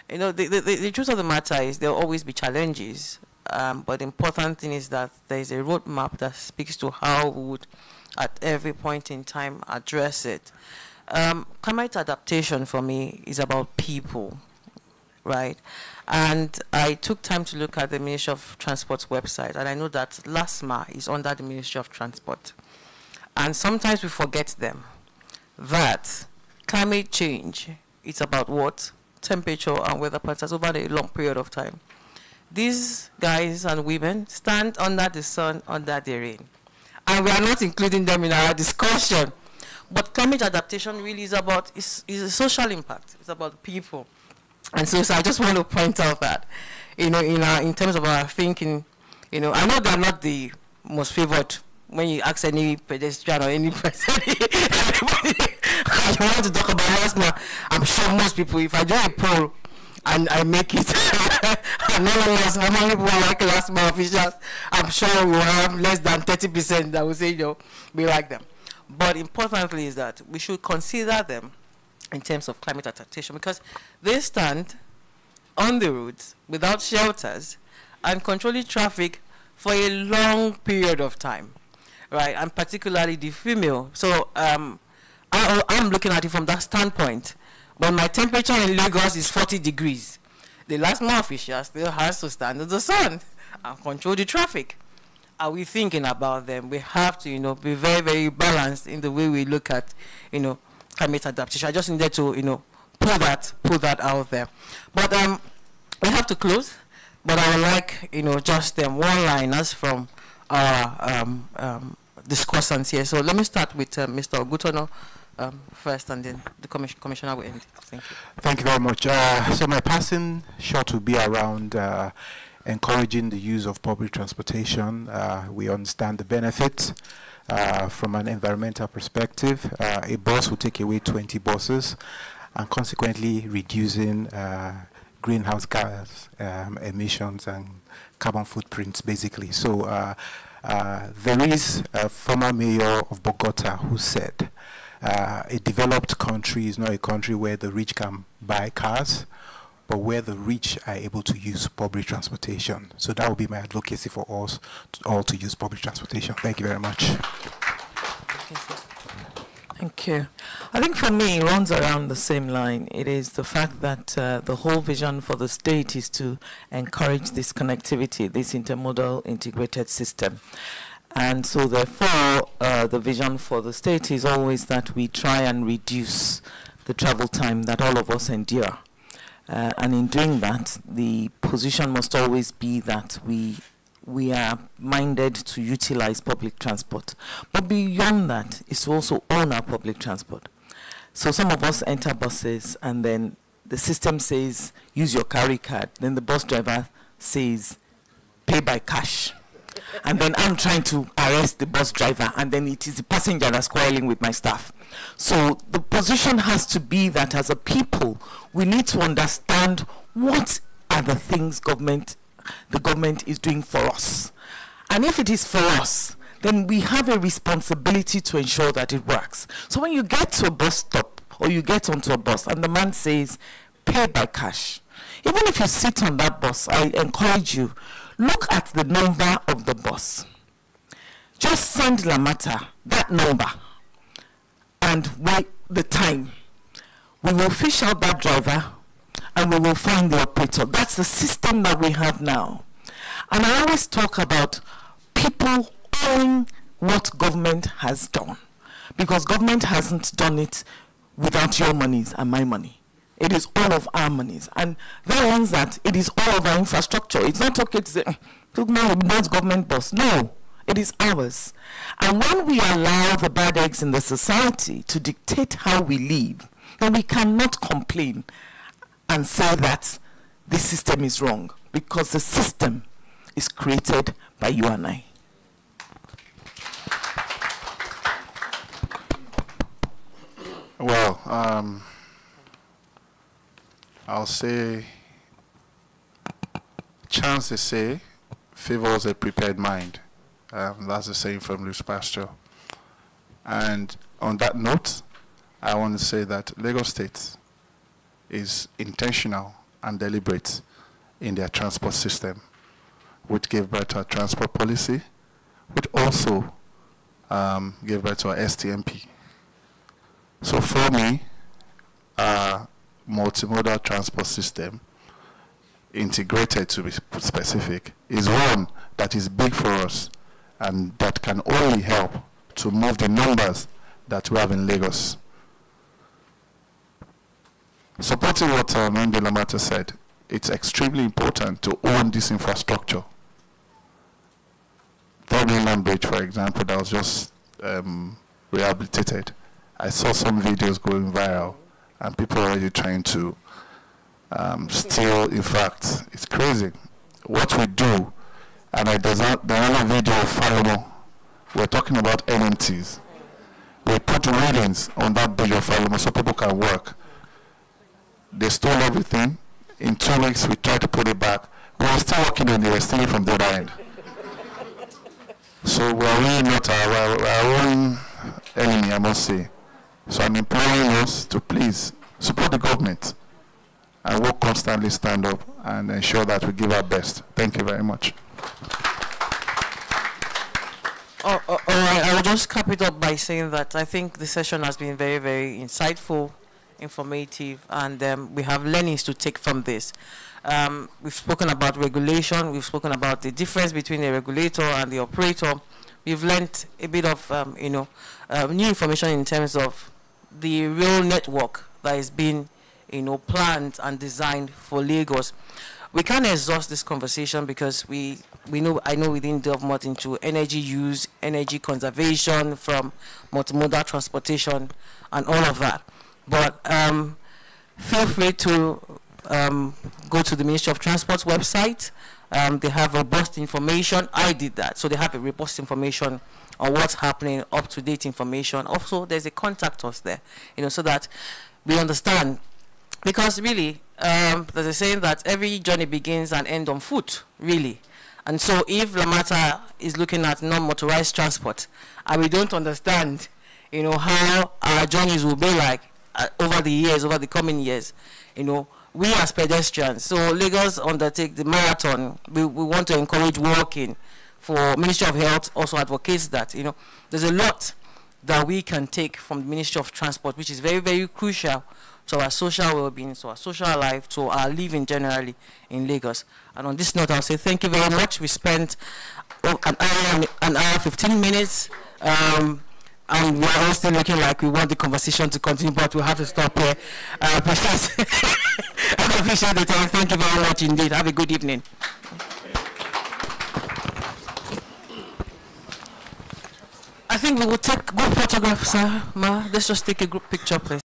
You know, the truth of the matter is there will always be challenges, but the important thing is that there is a roadmap that speaks to how we would, at every point in time, address it. Climate adaptation for me is about people, right? And I took time to look at the Ministry of Transport's website, and I know that LASMA is under the Ministry of Transport. And sometimes we forget them, that climate change is about what? Temperature and weather patterns over a long period of time. These guys and women stand under the sun, under the rain. And we are not including them in our discussion. But climate adaptation really is about, is a social impact. It's about people. And so I just want to point out that, you know, in terms of our thinking, you know, I know they're not the most favored. When you ask any pedestrian or any person, anybody, you want to talk about LASMA, I'm sure most people, if I do a poll and I make it, and how many people like LASMA officials, I'm sure we'll have less than 30% that will say, you know, we like them. But importantly is that we should consider them in terms of climate adaptation, because they stand on the roads without shelters and controlling traffic for a long period of time, right? And particularly the female. So I'm looking at it from that standpoint. When my temperature in Lagos is 40 degrees, the LASMA official still has to stand in the sun and control the traffic. Are we thinking about them? We have to, you know, be very, very balanced in the way we look at, you know, climate adaptation. I just needed to, you know, pull that out there. But we have to close. But I would like, you know, just one-liners from our discussants here. So let me start with Mr. Ogutono first, and then the commissioner will end. Thank you. Thank you very much. So my passing shot will be around encouraging the use of public transportation. We understand the benefits. From an environmental perspective, a bus will take away 20 buses, and consequently reducing greenhouse gas emissions and carbon footprints, basically. So there is a former mayor of Bogota who said, a developed country is not a country where the rich can buy cars, but where the rich are able to use public transportation. So that would be my advocacy for us all to use public transportation. Thank you very much. Thank you. I think for me, it runs around the same line. It is the fact that the whole vision for the state is to encourage this connectivity, this intermodal integrated system. And so therefore, the vision for the state is always that we try and reduce the travel time that all of us endure. And in doing that, the position must always be that we are minded to utilize public transport. But beyond that, is to also own our public transport. So some of us enter buses and then the system says, use your carry card. Then the bus driver says, pay by cash. And then I'm trying to arrest the bus driver and then it is the passenger that's quarreling with my staff. So the position has to be that as a people, we need to understand what are the things the government is doing for us. And if it is for us, then we have a responsibility to ensure that it works. So when you get to a bus stop or you get onto a bus and the man says, pay by cash, even if you sit on that bus, I encourage you, look at the number of the bus. Just send Lamata that number and wait the time. We will fish out that driver and we will find the operator. That's the system that we have now. And I always talk about people owning what government has done, because government hasn't done it without your monies and my money. It is all of our monies. And that means that it is all of our infrastructure. It's not okay to say, that's government boss. No, it is ours. And when we allow the bad eggs in the society to dictate how we live, then we cannot complain and say that this system is wrong, because the system is created by you and I. Well, I'll say, chance they say favors a prepared mind. That's the saying from Luce Pasteur. And on that note, I want to say that Lagos State is intentional and deliberate in their transport system, which gave birth to a transport policy, which also gave birth to a STMP. So for me, multimodal transport system, integrated to be specific, is one that is big for us and that can only help to move the numbers that we have in Lagos. Supporting what Mende Lamata said, it's extremely important to own this infrastructure. The mainland bridge, for example, that was just rehabilitated. I saw some videos going viral, and people are already trying to steal. In fact, it's crazy what we do. And there's another video of Falomo. We're talking about NMTs. We put railings on that bridge of Falomo so people can work. They stole everything. In 2 weeks, we tried to put it back. We were still working on it. They were stealing from the other end. So we're really not our own enemy, I must say. So I'm imploring us to please support the government and we'll constantly stand up and ensure that we give our best. Thank you very much. All right, I will just cap it up by saying that I think the session has been very, very insightful, informative, and we have learnings to take from this. We've spoken about regulation. We've spoken about the difference between the regulator and the operator. We've learned a bit of, new information in terms of the real network that is being, planned and designed for Lagos. We can't exhaust this conversation because I know we didn't delve much into energy use, energy conservation from multimodal transportation and all of that. But feel free to go to the Ministry of Transport's website. They have robust information. I did that. So they have a robust information on what's happening, up-to-date information. Also, there's a contact us there, so that we understand. Because really, there's a saying that every journey begins and ends on foot, really. And so if Lamata is looking at non-motorized transport, and we don't understand, how our journeys will be like over the years, over the coming years, we as pedestrians, so Lagos undertake the marathon. We want to encourage walking. For Ministry of Health also advocates that, you know, there's a lot that we can take from the Ministry of Transport, which is very, very crucial to our social well-being, to our social life, to our living generally in Lagos. And on this note, I'll say thank you very much. We spent an hour 15 minutes, and we are all still looking like we want the conversation to continue, but we'll have to stop here. I appreciate the time. Thank you very much indeed. Have a good evening. I think we will take group photographs, sir. Ma, let's just take a group picture, please.